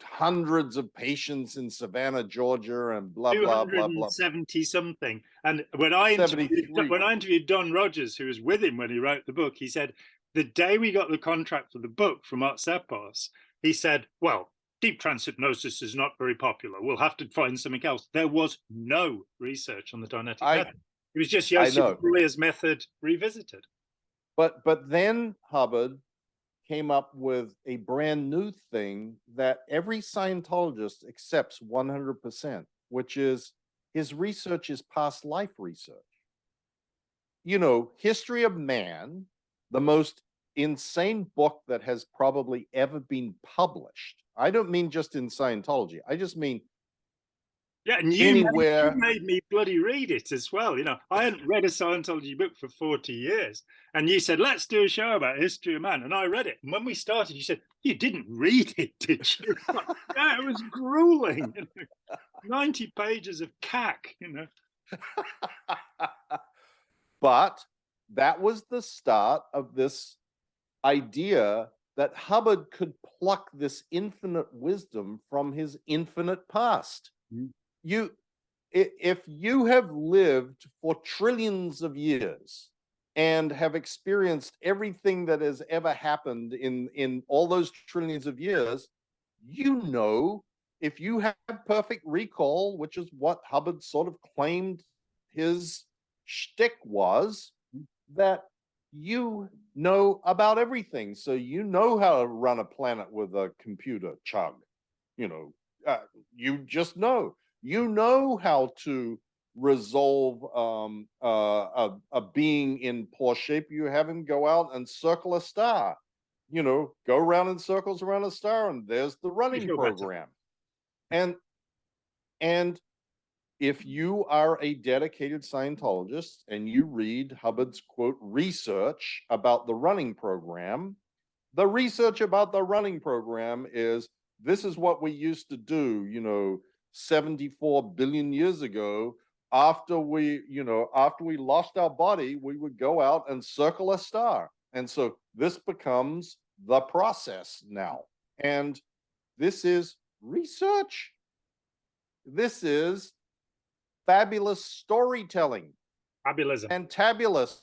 hundreds of patients in Savannah, Georgia, and blah, blah, blah, blah. 270 something. And when I interviewed Don Rogers, who was with him when he wrote the book, he said, the day we got the contract for the book from Artsepos, he said, well, deep trance hypnosis is not very popular. We'll have to find something else. There was no research on the Dianetic method. It was just Joseph Breuer's method revisited. But then Hubbard came up with a brand new thing that every Scientologist accepts 100%, which is his research is past life research. History of Man, the most insane book that has probably ever been published. I don't mean just in Scientology. I just mean and you made me bloody read it as well. I hadn't read a Scientology book for 40 years. And you said, let's do a show about history of man. And I read it. And when we started, you said, you didn't read it, did you? Yeah, it was grueling. 90 pages of cack, But that was the start of this idea that Hubbard could pluck this infinite wisdom from his infinite past. If you have lived for trillions of years and have experienced everything that has ever happened in all those trillions of years, if you have perfect recall, which is what Hubbard sort of claimed his shtick was, that you know about everything. So you know how to run a planet with a computer chug. You just know. You know how to resolve a being in poor shape. You have him go out and circle a star. Go around in circles around a star, and there's the running program. And if you are a dedicated Scientologist and you read Hubbard's quote research about the running program, the research about the running program is, this is what we used to do, 74 billion years ago. After we lost our body, we would go out and circle a star. And so this becomes the process now. And this is research. This is fabulous storytelling. Fabulism. Fantabulous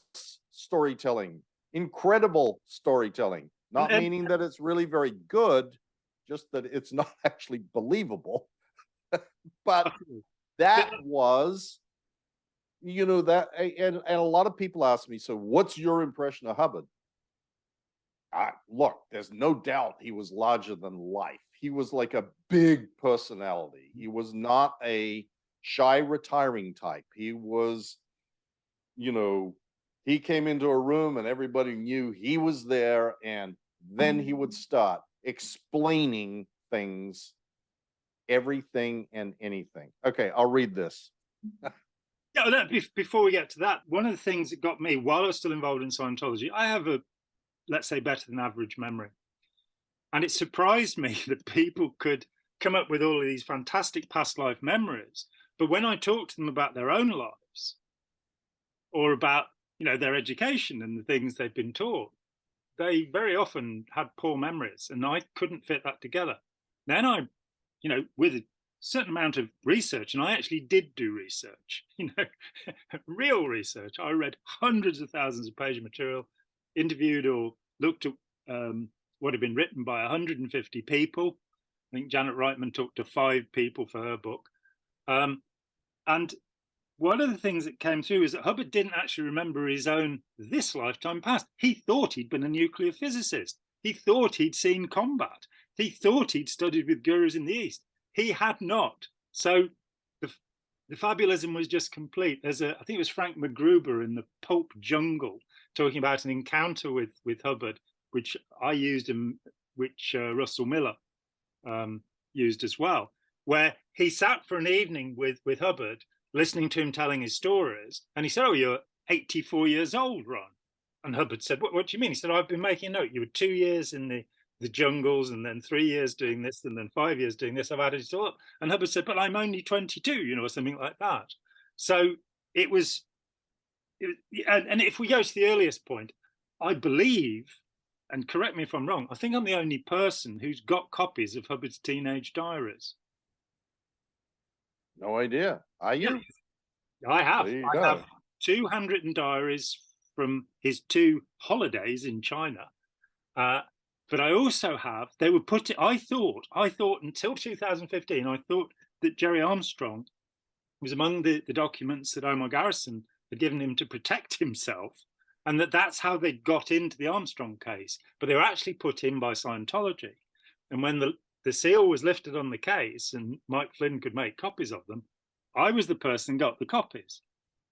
storytelling. Incredible storytelling. Not meaning that it's really very good, just that it's not actually believable. But that was, that, and a lot of people ask me, so what's your impression of Hubbard? Look, there's no doubt he was larger than life. He was like a big personality. He was not a shy, retiring type. He was, he came into a room and everybody knew he was there, and then he would start explaining things, everything and anything. Okay, I'll read this. Before we get to that, one of the things that got me while I was still involved in Scientology, I have a, let's say, better than average memory. And it surprised me that people could come up with all of these fantastic past life memories. But when I talked to them about their own lives or about, their education and the things they've been taught, they very often had poor memories, and I couldn't fit that together. Then I, with a certain amount of research, and I actually did do research, real research. I read hundreds of thousands of pages of material, interviewed or looked at would have been written by 150 people. I think Janet Reitman talked to 5 people for her book. And one of the things that came through is that Hubbard didn't actually remember his own this lifetime past. He thought he'd been a nuclear physicist. He thought he'd seen combat. He thought he'd studied with gurus in the East. He had not. So the fabulism was just complete. I think it was Frank McGruber in the Pulp Jungle talking about an encounter with Hubbard, which I used and which Russell Miller used as well, where he sat for an evening with Hubbard, listening to him telling his stories. And he said, "Oh, you're 84 years old, Ron." And Hubbard said, what do you mean? He said, "I've been making a note. You were 2 years in the jungles, and then 3 years doing this, and then 5 years doing this. I've added it all up." And Hubbard said, "But I'm only 22, or something like that." So it was, and if we go to the earliest point, I believe, and correct me if I'm wrong, I think I'm the only person who's got copies of Hubbard's teenage diaries. No idea. Are you? I have. There you I go. have 2 handwritten diaries from his 2 holidays in China. But I also have, they were put, I thought until 2015, I thought that Jerry Armstrong was among the documents that Omar Garrison had given him to protect himself, and that's how they got into the Armstrong case. But they were actually put in by Scientology. And when the seal was lifted on the case and Mike Flynn could make copies of them, I was the person who got the copies.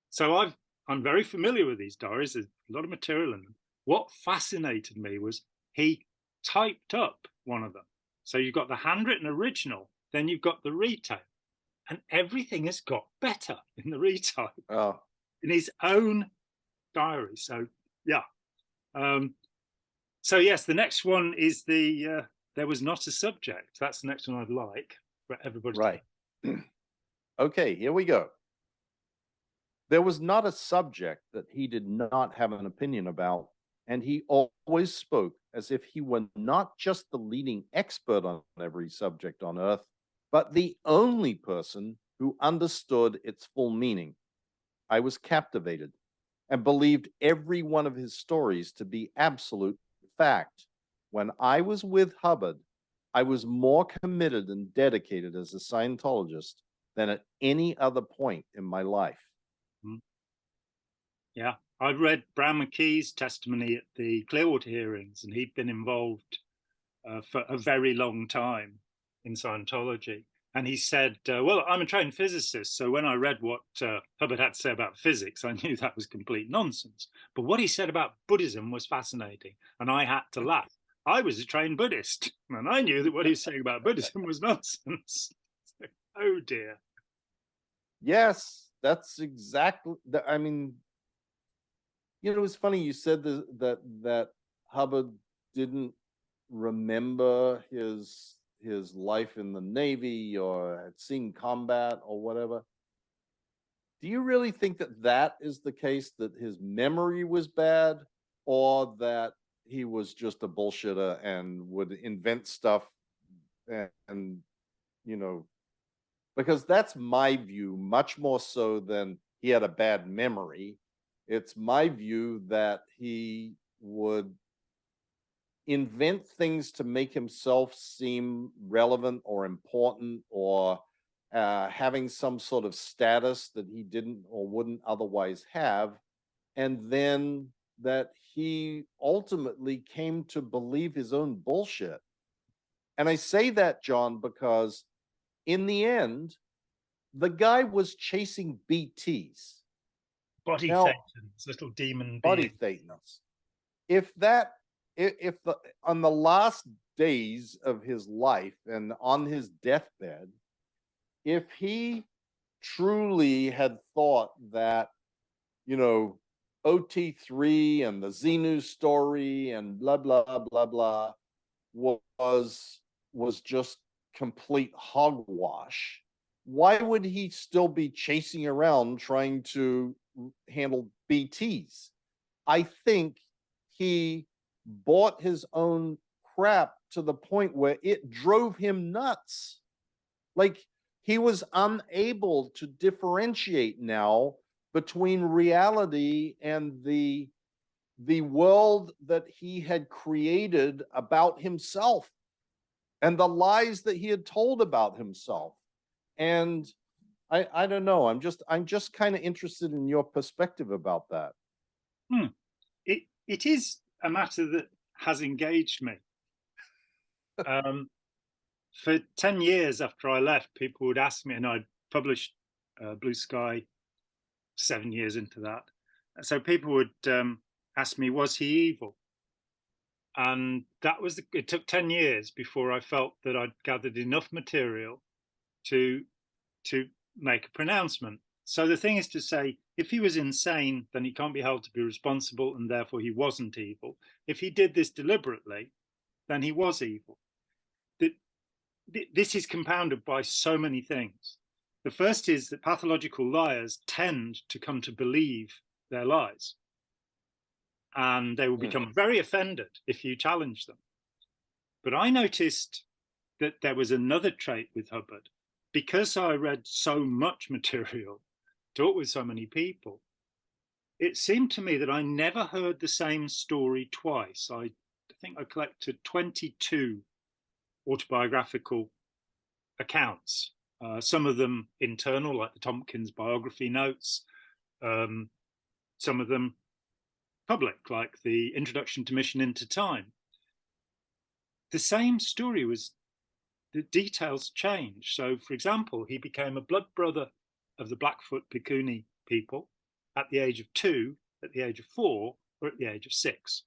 So I'm very familiar with these diaries. There's a lot of material in them. What fascinated me was he typed up one of them. So you've got the handwritten original, then you've got the retype, and everything has got better in the retype in his own diary. So yeah. So yes, the next one is the there was not a subject. That's the next one I'd like for everybody. Right. Okay, here we go. There was not a subject that he did not have an opinion about, and he always spoke as if he were not just the leading expert on every subject on earth, but the only person who understood its full meaning. I was captivated and believed every one of his stories to be absolute fact. When I was with Hubbard, I was more committed and dedicated as a Scientologist than at any other point in my life. Yeah, I read Brown McKee's testimony at the Clearwater hearings, and he'd been involved for a very long time in Scientology. And he said, well, I'm a trained physicist, so when I read what Hubbard had to say about physics, I knew that was complete nonsense. But what he said about Buddhism was fascinating, and I had to laugh. I was a trained Buddhist, and I knew that what he was saying about Buddhism was nonsense. Oh, dear. Yes, that's exactly, I mean, it was funny you said that Hubbard didn't remember his life in the Navy or had seen combat or whatever. Do you really think that is the case, that his memory was bad, or that he was just a bullshitter and would invent stuff and because that's my view, much more so than he had a bad memory. It's my view that he would invent things to make himself seem relevant or important, or having some sort of status that he didn't or wouldn't otherwise have. And then that he ultimately came to believe his own bullshit. And I say that, John, because in the end, the guy was chasing BTs. Body thetans, little demon body thetans. If on the last days of his life and on his deathbed, if he truly had thought that, OT3 and the Xenu story and blah, blah, blah, blah was just complete hogwash, why would he still be chasing around trying to handle BTs? I think he bought his own crap to the point where it drove him nuts. Like, he was unable to differentiate now between reality and the the world that he had created about himself and the lies that he had told about himself. And I don't know. I'm just kind of interested in your perspective about that. It is a matter that has engaged me. For 10 years after I left, people would ask me, and I'd published Blue Sky 7 years into that. So people would ask me, was he evil? And that was, it took 10 years before I felt that I'd gathered enough material to make a pronouncement. So the thing is to say, if he was insane, then he can't be held to be responsible, and therefore he wasn't evil. If he did this deliberately, then he was evil. This is compounded by so many things. The first is that pathological liars tend to come to believe their lies, and they will become very offended if you challenge them. But I noticed that there was another trait with Hubbard. Because I read so much material, talked with so many people, it seemed to me that I never heard the same story twice. I think I collected 22 autobiographical accounts, some of them internal, like the Tompkins biography notes, some of them public, like the Introduction to Mission into Time. The same story was, the details changed. So, for example, he became a blood brother of the Blackfoot Picuni people at the age of 2, at the age of 4, or at the age of 6.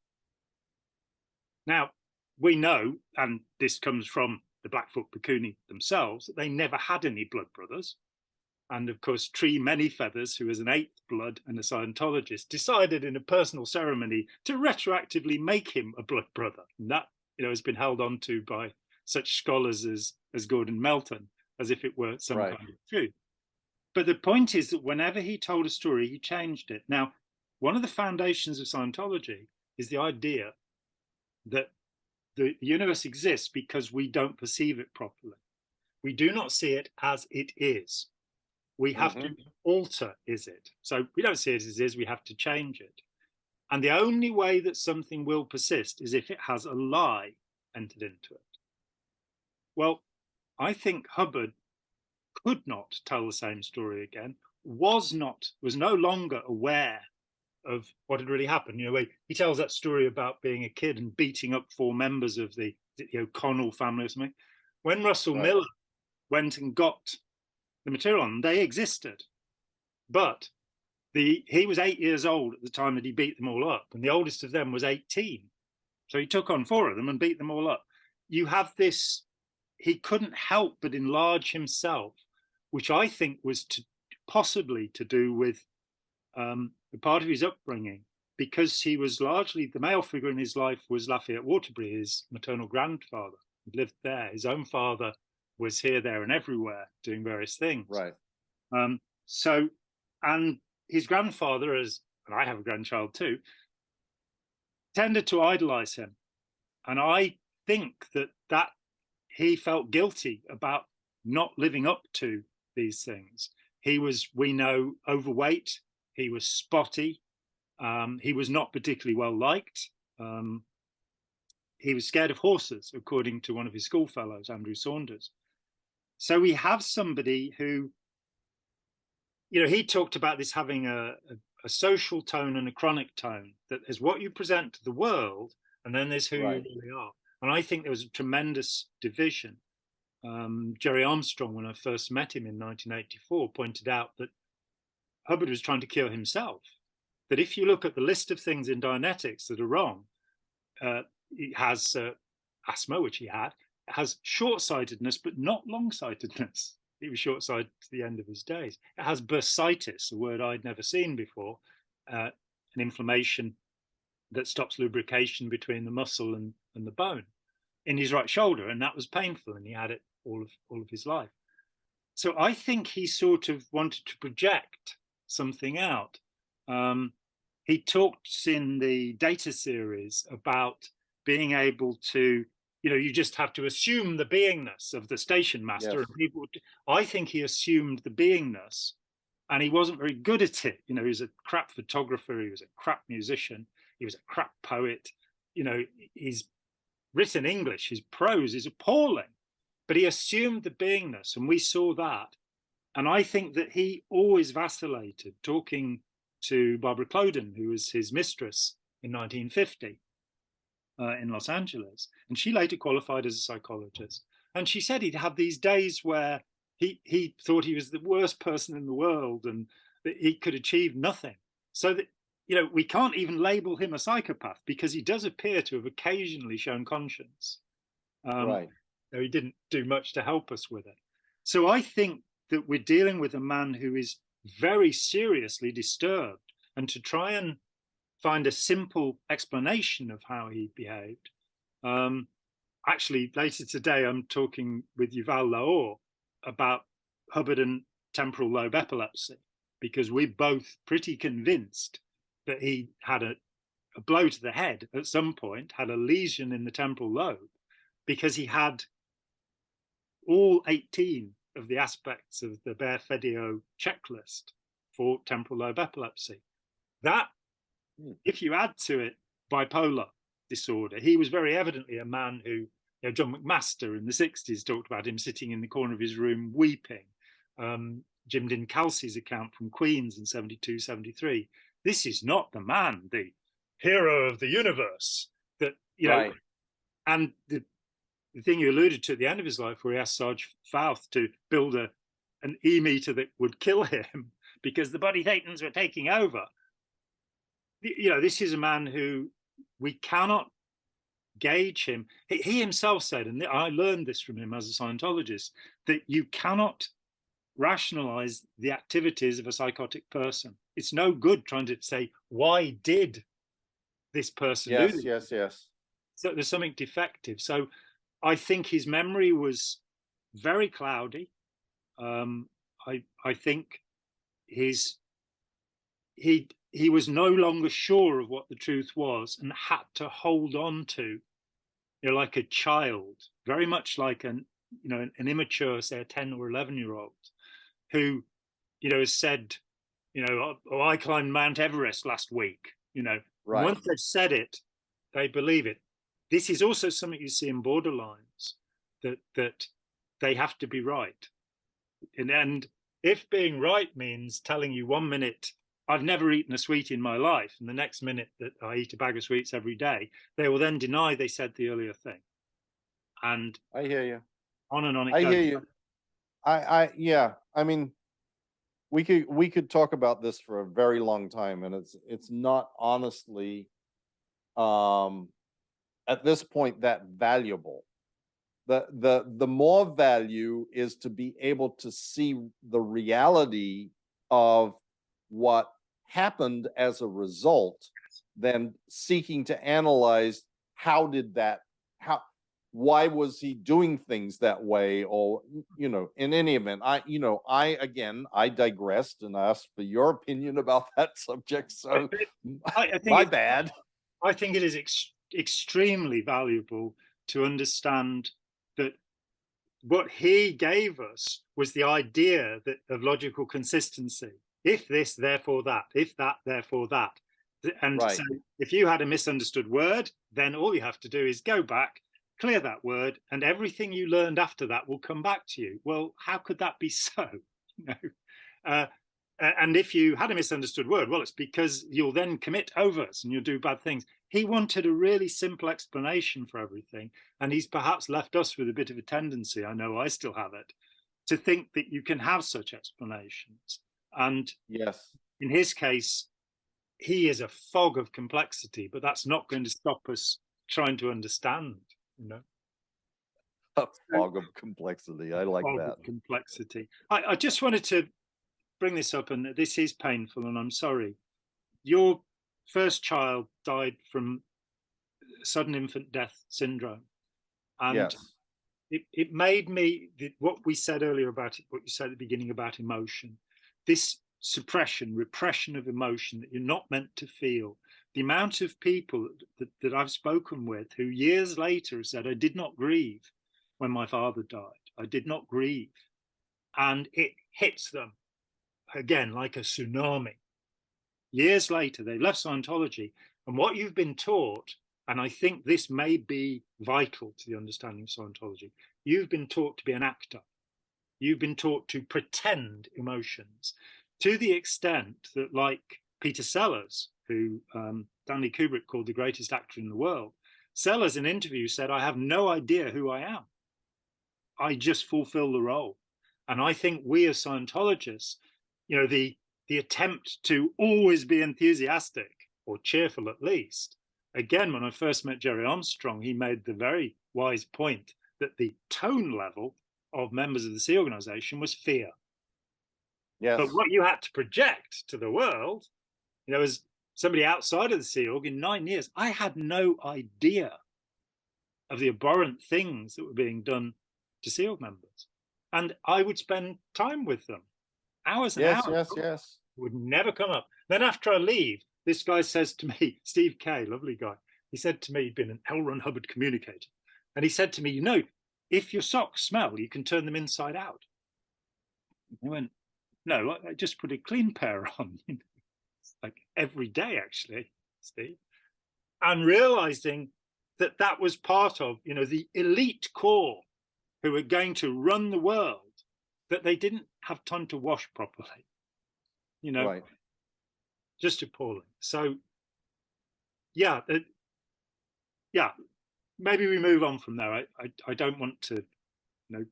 Now, we know, and this comes from the Blackfoot Picuni themselves, that they never had any blood brothers. And of course, Tree Manyfeathers, who was an 8th blood and a Scientologist, decided in a personal ceremony to retroactively make him a blood brother. And that, has been held on to by such scholars as Gordon Melton, as if it were some kind of truth. But the point is that whenever he told a story, he changed it. Now, one of the foundations of Scientology is the idea that the universe exists because we don't perceive it properly. We do not see it as it is. We have to alter is it. So we don't see it as it is, we have to change it. And the only way that something will persist is if it has a lie entered into it. Well, I think Hubbard could not tell the same story again, was no longer aware of what had really happened. He tells that story about being a kid and beating up 4 members of the O'Connell family or something. When Russell Miller went and got the material on them, they existed. But he was 8 years old at the time that he beat them all up, and the oldest of them was 18. So he took on 4 of them and beat them all up. You have this, he couldn't help but enlarge himself, which I think was possibly to do with the part of his upbringing, because he was largely, the male figure in his life was Lafayette Waterbury, his maternal grandfather. He lived there. His own father was here, there, and everywhere doing various things. Right. So, and his grandfather, and I have a grandchild too, tended to idolize him. And I think that he felt guilty about not living up to these things. He was, we know, overweight. He was spotty. He was not particularly well liked. He was scared of horses, according to one of his schoolfellows, Andrew Saunders. So we have somebody who, he talked about this having a social tone and a chronic tone, that there's what you present to the world, and then there's who you really are. And I think there was a tremendous division. Jerry Armstrong, when I first met him in 1984, pointed out that Hubbard was trying to cure himself. That if you look at the list of things in Dianetics that are wrong, it has asthma, which he had. It has short-sightedness, but not long-sightedness. He was short-sighted to the end of his days. It has bursitis, a word I'd never seen before, an inflammation that stops lubrication between the muscle and the bone in his right shoulder, and that was painful, and he had it all of his life. So I think he sort of wanted to project something out. He talks in the data series about being able to, you just have to assume the beingness of the station master. Yes. And people, I think he assumed the beingness, and he wasn't very good at it. He was a crap photographer, he was a crap musician. he was a crap poet. You know, his written English, his prose is appalling, but he assumed the beingness, and we saw that. And I think that he always vacillated, talking to Barbara Cloden, who was his mistress in 1950 in Los Angeles. And she later qualified as a psychologist. And she said he'd have these days where he thought he was the worst person in the world and that he could achieve nothing. So that, you know, we can't even label him a psychopath because he does appear to have occasionally shown conscience. Right. Though he didn't do much to help us with it. So I think that we're dealing with a man who is very seriously disturbed, and to try and find a simple explanation of how he behaved. Actually, later today, I'm talking with Yuval Laor about Hubbard and temporal lobe epilepsy, because we're both pretty convinced that he had a blow to the head at some point, had a lesion in the temporal lobe, because he had all 18 of the aspects of the Bear-Fedio checklist for temporal lobe epilepsy. That, if you add to it bipolar disorder, he was very evidently a man who, you know, John McMaster in the 60s talked about him sitting in the corner of his room weeping. Jim Dean Kelsey's account from Queens in 72, 73. This is not the man, the hero of the universe that, you know, Right. And the thing you alluded to at the end of his life, where he asked Sarge Fouth to build an e-meter that would kill him because the body thetans were taking over. You know, this is a man who we cannot gauge him. He himself said, and I learned this from him as a Scientologist, that you cannot rationalize the activities of a psychotic person. It's no good trying to say, why did this person do this? Yes. So there's something defective. So I think his memory was very cloudy. I think he was no longer sure of what the truth was and had to hold on to, you know, like a child, very much like an immature, say a 10 or 11-year-old who, you know, has said, you know, oh, I climbed Mount Everest last week, you know. Right. Once they've said it, they believe it. This is also something you see in borderlines, that they have to be right. And if being right means telling you 1 minute, I've never eaten a sweet in my life, and the next minute that I eat a bag of sweets every day, they will then deny they said the earlier thing. And I hear you. on and on it I goes. hear you. Yeah. I mean, we could talk about this for a very long time, and it's not honestly at this point that valuable. The more value is to be able to see the reality of what happened as a result than seeking to analyze why was he doing things that way, or, you know, in any event, I digressed and asked for your opinion about that subject. So I think my bad. I think it is extremely valuable to understand that what he gave us was the idea of logical consistency. If this, therefore that. If that, therefore that. And Right. so if you had a misunderstood word, then all you have to do is go back, clear that word, and everything you learned after that will come back to you. Well, how could that be so? You know? And if you had a misunderstood word, well, it's because you'll then commit overs and you'll do bad things. He wanted a really simple explanation for everything. And he's perhaps left us with a bit of a tendency, I know I still have it, to think that you can have such explanations. And Yes. in his case, he is a fog of complexity, but that's not going to stop us trying to understand, you know. A fog of complexity. I like Fog that. of complexity. I just wanted to bring this up, and this is painful, and I'm sorry. Your first child died from sudden infant death syndrome, and Yes. it made me, what we said earlier about it, what you said at the beginning about emotion, this suppression, repression of emotion that you're not meant to feel. The amount of people that I've spoken with who years later have said, I did not grieve when my father died. I did not grieve. And it hits them again like a tsunami. Years later, they left Scientology And what you've been taught, and I think this may be vital to the understanding of Scientology, you've been taught to be an actor. You've been taught to pretend emotions to the extent that, like Peter Sellers, who Stanley Kubrick called the greatest actor in the world, Sellers in interviews said, I have no idea who I am. I just fulfill the role. And I think we as Scientologists, you know, the attempt to always be enthusiastic or cheerful at least. Again, when I first met Jerry Armstrong, he made the very wise point that the tone level of members of the Sea organization was fear. Yes. But what you had to project to the world, you know, as somebody outside of the Sea Org in 9 years, I had no idea of the abhorrent things that were being done to Sea Org members. And I would spend time with them, hours and hours. Yes. Would never come up. Then after I leave, this guy says to me, Steve Kay, lovely guy, he said to me, he'd been an Ron Hubbard communicator. And he said to me, you know, if your socks smell, you can turn them inside out. I went, no, I just put a clean pair on, like every day, actually, Steve. And realizing that that was part of, you know, the elite core who were going to run the world, that they didn't have time to wash properly. You know, right. Just appalling. So, yeah, maybe we move on from there. I don't want to, you know,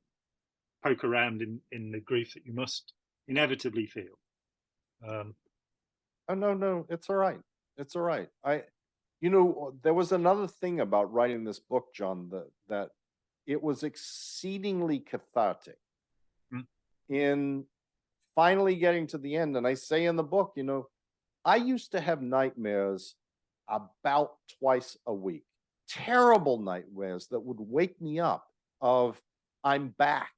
poke around in the grief that you must inevitably feel. Oh, no, it's all right. It's all right. You know, there was another thing about writing this book, John, that it was exceedingly cathartic in finally getting to the end. And I say in the book, you know, I used to have nightmares about twice a week, terrible nightmares that would wake me up of I'm back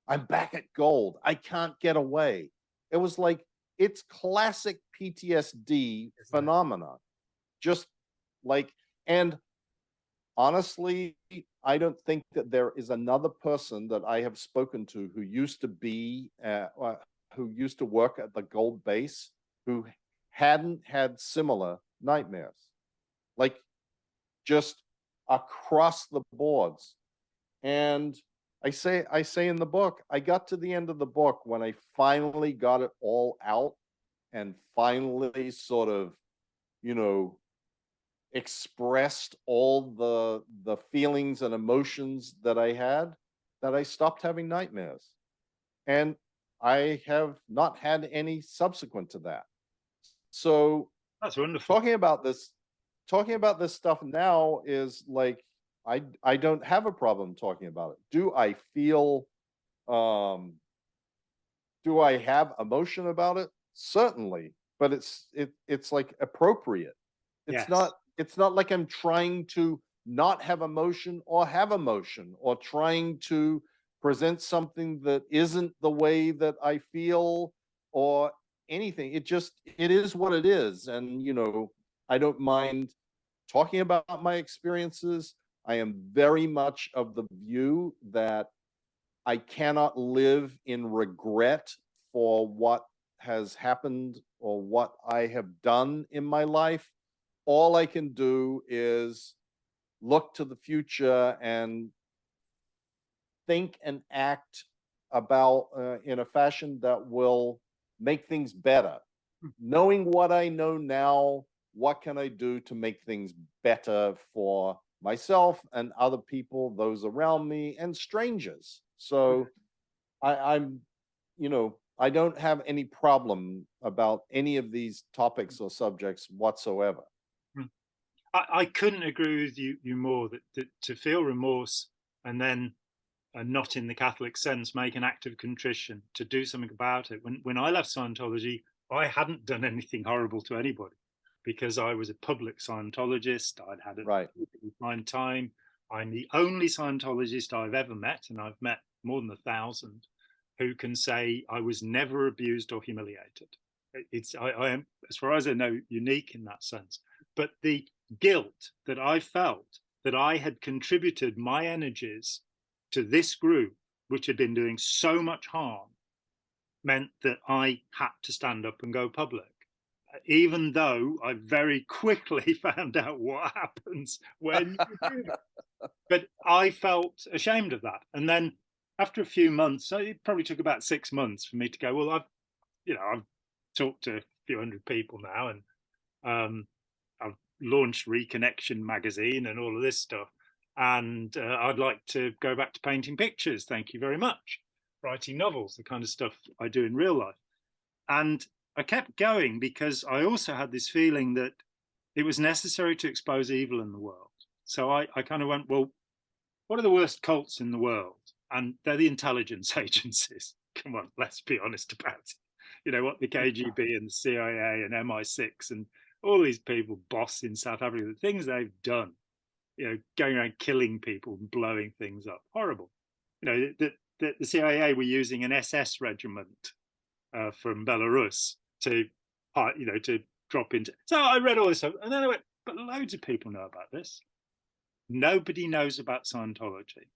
at gold. I can't get away. It was like, it's classic PTSD phenomena. Just like, and honestly, I don't think that there is another person that I have spoken to who used to be, who used to work at the gold base, who hadn't had similar nightmares, like just across the boards. And I say in the book, I got to the end of the book when I finally got it all out and finally sort of, you know, expressed all the feelings and emotions that I had, that I stopped having nightmares. And I have not had any subsequent to that. So that's wonderful. Talking about this stuff now is like, I don't have a problem talking about it. Do I feel, do I have emotion about it? Certainly, but it's like appropriate. It's not like I'm trying to not have emotion or have emotion, or trying to present something that isn't the way that I feel or anything. It is what it is. And, you know, I don't mind talking about my experiences. I am very much of the view that I cannot live in regret for what has happened or what I have done in my life. All I can do is look to the future and think and act about in a fashion that will make things better. Knowing what I know now, what can I do to make things better for myself and other people, those around me, and strangers? So I'm, you know, I don't have any problem about any of these topics or subjects whatsoever. I couldn't agree with you more that to feel remorse and then not in the Catholic sense make an act of contrition to do something about it. When I left Scientology, I hadn't done anything horrible to anybody because I was a public Scientologist. I'd had a fine time. I'm the only Scientologist I've ever met, and I've met more than 1,000, who can say I was never abused or humiliated. I am, as far as I know, unique in that sense. But the guilt that I felt that I had contributed my energies to this group, which had been doing so much harm, meant that I had to stand up and go public. even though I very quickly found out what happens when you do that. But I felt ashamed of that. And then after a few months, so it probably took about 6 months for me to go, well, I've talked to a few hundred people now, and I've launched Reconnection magazine and all of this stuff. And I'd like to go back to painting pictures. Thank you very much. Writing novels, the kind of stuff I do in real life. And I kept going because I also had this feeling that it was necessary to expose evil in the world. So I kind of went, well, what are the worst cults in the world? And they're the intelligence agencies. Come on, let's be honest about it. You know, what the KGB and the CIA and MI6 and all these people boss in South Africa, the things they've done, you know, going around killing people and blowing things up, horrible. You know, the CIA were using an SS regiment from Belarus to, you know, to drop into. So I read all this stuff, and then I went, but loads of people know about this. Nobody knows about Scientology,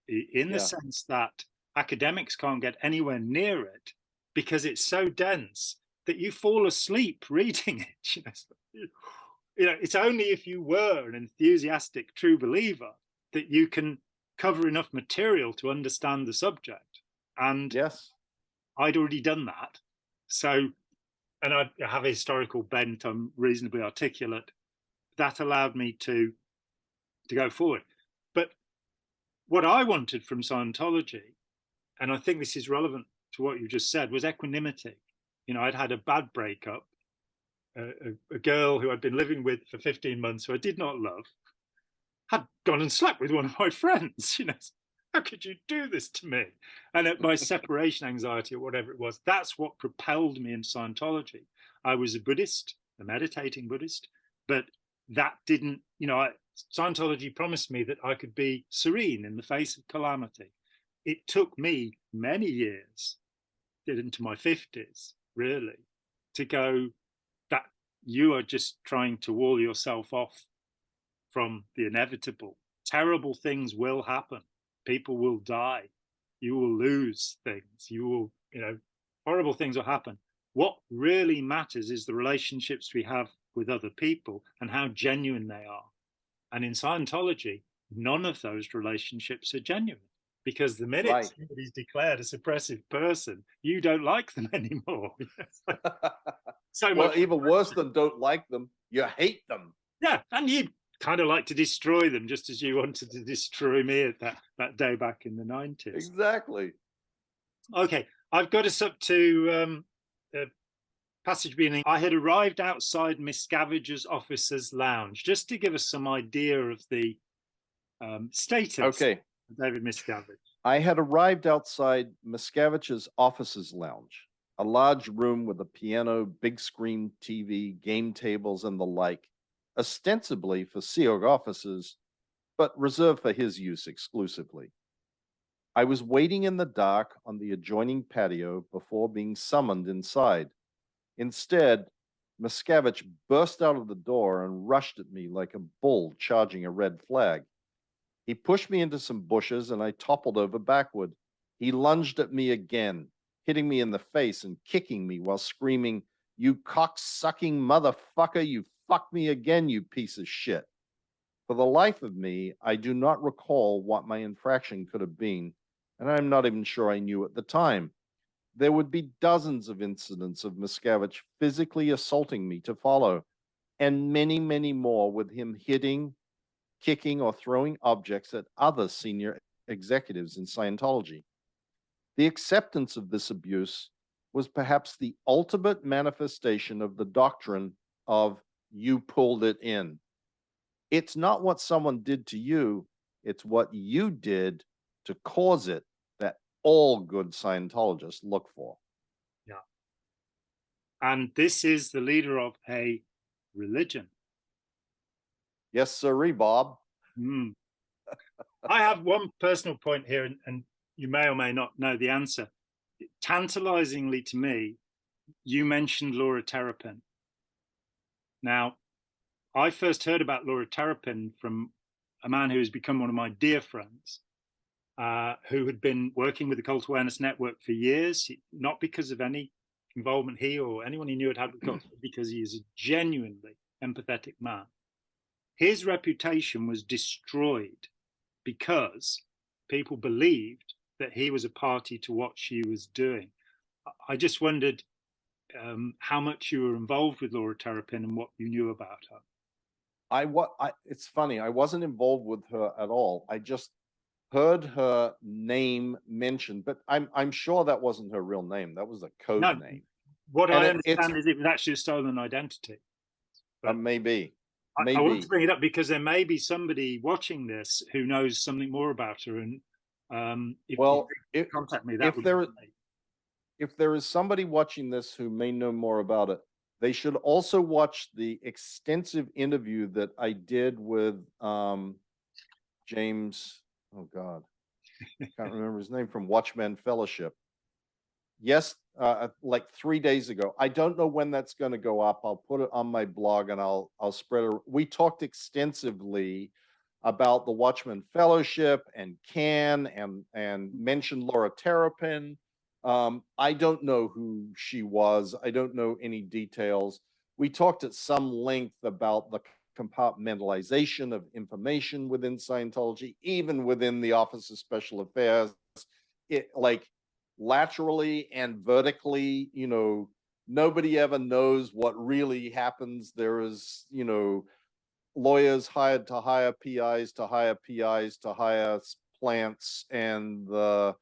in the sense that academics can't get anywhere near it because it's so dense that you fall asleep reading it. You know, it's only if you were an enthusiastic true believer that you can cover enough material to understand the subject. And Yes, I'd already done that. So, and I have a historical bent, I'm reasonably articulate. That allowed me to go forward. But what I wanted from Scientology, and I think this is relevant to what you just said, was equanimity. You know, I'd had a bad breakup. A girl who I'd been living with for 15 months, who I did not love, had gone and slept with one of my friends. You know, how could you do this to me? And at my separation anxiety or whatever it was, that's what propelled me into Scientology. I was a Buddhist, a meditating Buddhist, but that didn't, you know, Scientology promised me that I could be serene in the face of calamity. It took me many years, into my 50s, really, to go, that you are just trying to wall yourself off from the inevitable. Terrible things will happen. People will die. You will lose things. You will, you know, horrible things will happen. What really matters is the relationships we have with other people and how genuine they are. And in Scientology, none of those relationships are genuine, because the minute somebody's declared a suppressive person, you don't like them anymore. So well, much. even worse than don't like them, you hate them. Yeah, and you kind of like to destroy them, just as you wanted to destroy me at that day back in the 90s. Exactly. Okay, I've got us up to passage beginning. I had arrived outside Miscavige's officers' lounge, just to give us some idea of the status of David Miscavige. I had arrived outside Miscavige's officers' lounge, a large room with a piano, big screen TV, game tables, and the like, ostensibly for SEOG officers, but reserved for his use exclusively. I was waiting in the dark on the adjoining patio before being summoned inside. Instead, Miscavige burst out of the door and rushed at me like a bull charging a red flag. He pushed me into some bushes and I toppled over backward. He lunged at me again, hitting me in the face and kicking me while screaming, "You cock-sucking motherfucker, you fucked me again, you piece of shit." For the life of me, I do not recall what my infraction could have been, and I'm not even sure I knew at the time. There would be dozens of incidents of Miscavige physically assaulting me to follow, and many, many more with him hitting, kicking, or throwing objects at other senior executives in Scientology. The acceptance of this abuse was perhaps the ultimate manifestation of the doctrine of "you pulled it in." It's not what someone did to you, it's what you did to cause it that all good Scientologists look for. Yeah. And this is the leader of a religion. Yes, sirree, Bob. I have one personal point here, and you may or may not know the answer. Tantalizingly to me, you mentioned Laura Terrapin. Now, I first heard about Laura Terrapin from a man who has become one of my dear friends, who had been working with the Cult Awareness Network for years, not because of any involvement he or anyone he knew had had with cults, because he is a genuinely empathetic man. His reputation was destroyed because people believed that he was a party to what she was doing. I just wondered how much you were involved with Laura Terrapin and what you knew about her. It's funny. I wasn't involved with her at all. I just heard her name mentioned, but I'm sure that wasn't her real name. That was a code name. What I understand is it was actually a stolen identity. Maybe. I want to bring it up because there may be somebody watching this who knows something more about her. And if you contact me, that would be great. If there is somebody watching this who may know more about it, they should also watch the extensive interview that I did with James. Oh God, I can't remember his name, from Watchman Fellowship. Yes, like 3 days ago. I don't know when that's going to go up. I'll put it on my blog and I'll spread it. We talked extensively about the Watchman Fellowship and Can and mentioned Laura Terrapin. I don't know who she was. I don't know any details. We talked at some length about the compartmentalization of information within Scientology, even within the Office of Special Affairs. It, like, laterally and vertically, nobody ever knows what really happens. There is, lawyers hired to hire PIs, to hire PIs, to hire plants, and the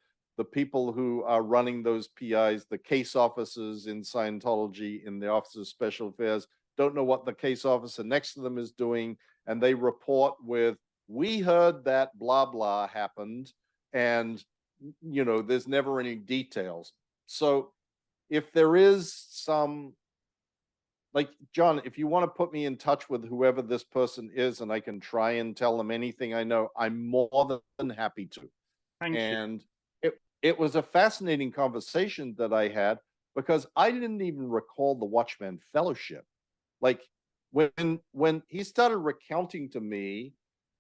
people who are running those PIs, the case officers in Scientology, in the Office of Special Affairs, don't know what the case officer next to them is doing, and they report with, "We heard that blah blah happened," and there's never any details. So if there is some, like, John, if you want to put me in touch with whoever this person is and I can try and tell them anything I know, I'm more than happy to. Thank you. It was a fascinating conversation that I had, because I didn't even recall the Watchman Fellowship. Like, when he started recounting to me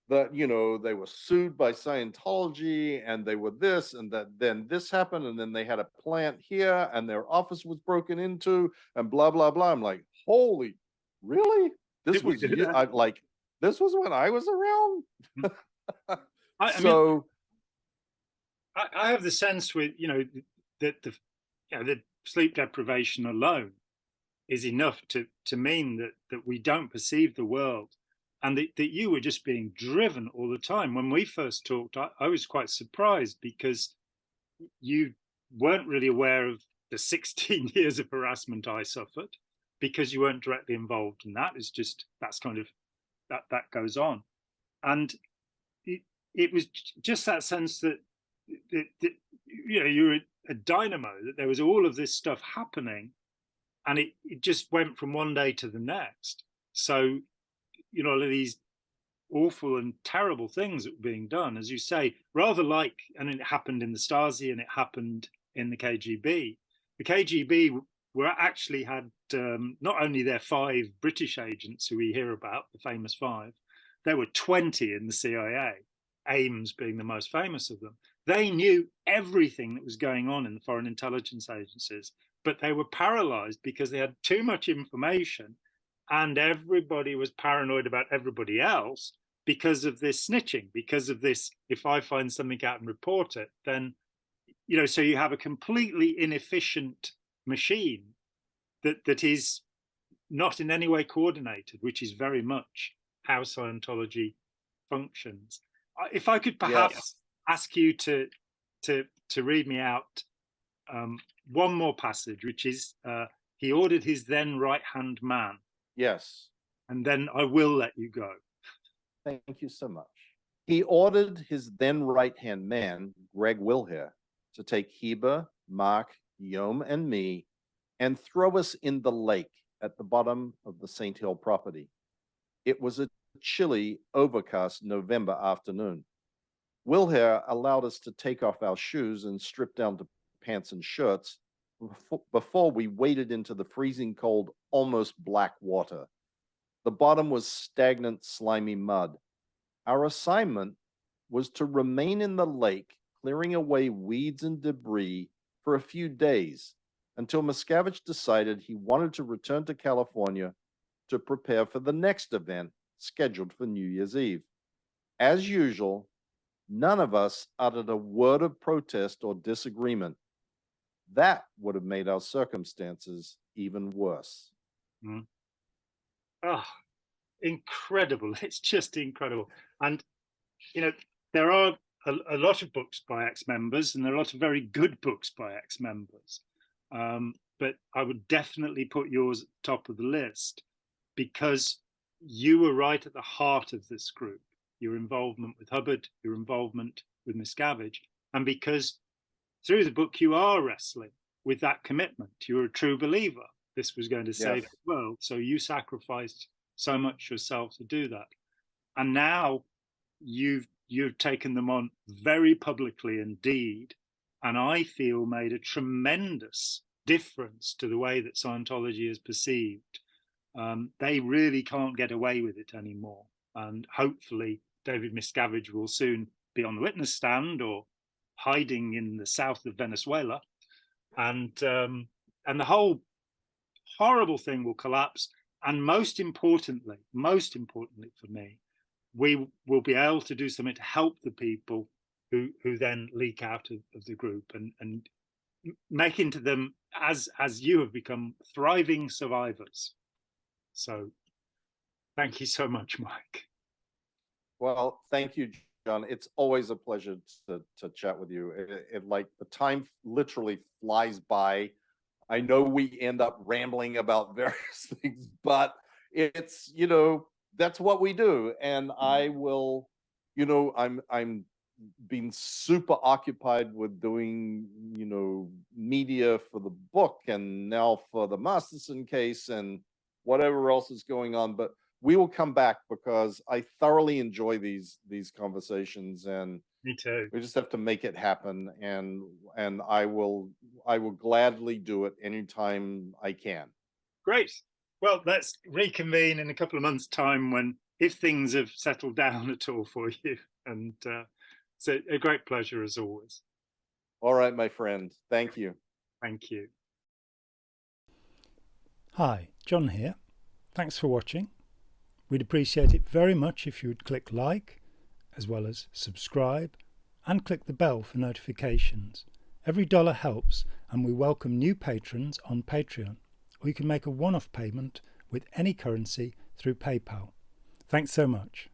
that, they were sued by Scientology and they were this, and that then this happened, and then they had a plant here and their office was broken into, and blah blah blah. I'm like, holy, really? This was this was when I was around. I have the sense with that the sleep deprivation alone is enough to mean that we don't perceive the world, and that you were just being driven all the time. When we first talked, I was quite surprised, because you weren't really aware of the 16 years of harassment I suffered, because you weren't directly involved in that. It's just, that's kind of, that goes on. And it was just that sense that you're a dynamo, that there was all of this stuff happening, and it just went from one day to the next. So, all of these awful and terrible things that were being done, as you say, rather like, and it happened in the Stasi and it happened in the KGB. The KGB actually had not only their 5 British agents who we hear about, the famous 5, there were 20 in the CIA, Ames being the most famous of them. They knew everything that was going on in the foreign intelligence agencies, but they were paralyzed because they had too much information, and everybody was paranoid about everybody else because of this snitching, because of this, if I find something out and report it, then, so you have a completely inefficient machine that is not in any way coordinated, which is very much how Scientology functions. If I could perhaps ask you to read me out one more passage, which is, he ordered his then right-hand man. Yes. And then I will let you go. Thank you so much. He ordered his then right-hand man, Greg Wilher, to take Heber, Mark, Yom, and me and throw us in the lake at the bottom of the St. Hill property. It was a chilly, overcast November afternoon. Wilher allowed us to take off our shoes and strip down to pants and shirts before we waded into the freezing cold, almost black water. The bottom was stagnant, slimy mud. Our assignment was to remain in the lake, clearing away weeds and debris for a few days, until Miscavige decided he wanted to return to California to prepare for the next event scheduled for New Year's Eve. As usual, none of us uttered a word of protest or disagreement. That would have made our circumstances even worse. Mm. Oh, incredible. It's just incredible. And, you know, there are a lot of books by ex-members, and there are a lot of very good books by ex-members. But I would definitely put yours at the top of the list, because you were right at the heart of this group. Your involvement with Hubbard, your involvement with Miscavige, and because through the book you are wrestling with that commitment. You're a true believer. This was going to save the world, so you sacrificed so much yourself to do that. And now you've taken them on very publicly indeed, and I feel made a tremendous difference to the way that Scientology is perceived. They really can't get away with it anymore, and hopefully David Miscavige will soon be on the witness stand or hiding in the south of Venezuela, and the whole horrible thing will collapse. And most importantly for me, we will be able to do something to help the people who then leak out of the group, and make into them, as you have become, thriving survivors. So thank you so much, Mike. Well, thank you, John. It's always a pleasure to chat with you. It like the time literally flies by. I know we end up rambling about various things, but it's, you know, that's what we do. And I will, you know, I'm been super occupied with doing, you know, media for the book and now for the Masterson case and whatever else is going on. But we will come back, because I thoroughly enjoy these conversations, and Me too. we just have to make it happen. And I will gladly do it anytime I can. Great. Well, let's reconvene in a couple of months' time, when, if things have settled down at all for you. And it's a great pleasure as always. All right, my friend. Thank you. Thank you. Hi, John here. Thanks for watching. We'd appreciate it very much if you would click like, as well as subscribe, and click the bell for notifications. Every dollar helps, and we welcome new patrons on Patreon, or you can make a one-off payment with any currency through PayPal. Thanks so much.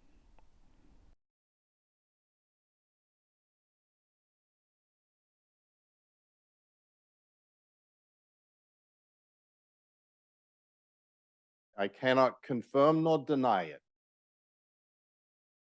I cannot confirm nor deny it.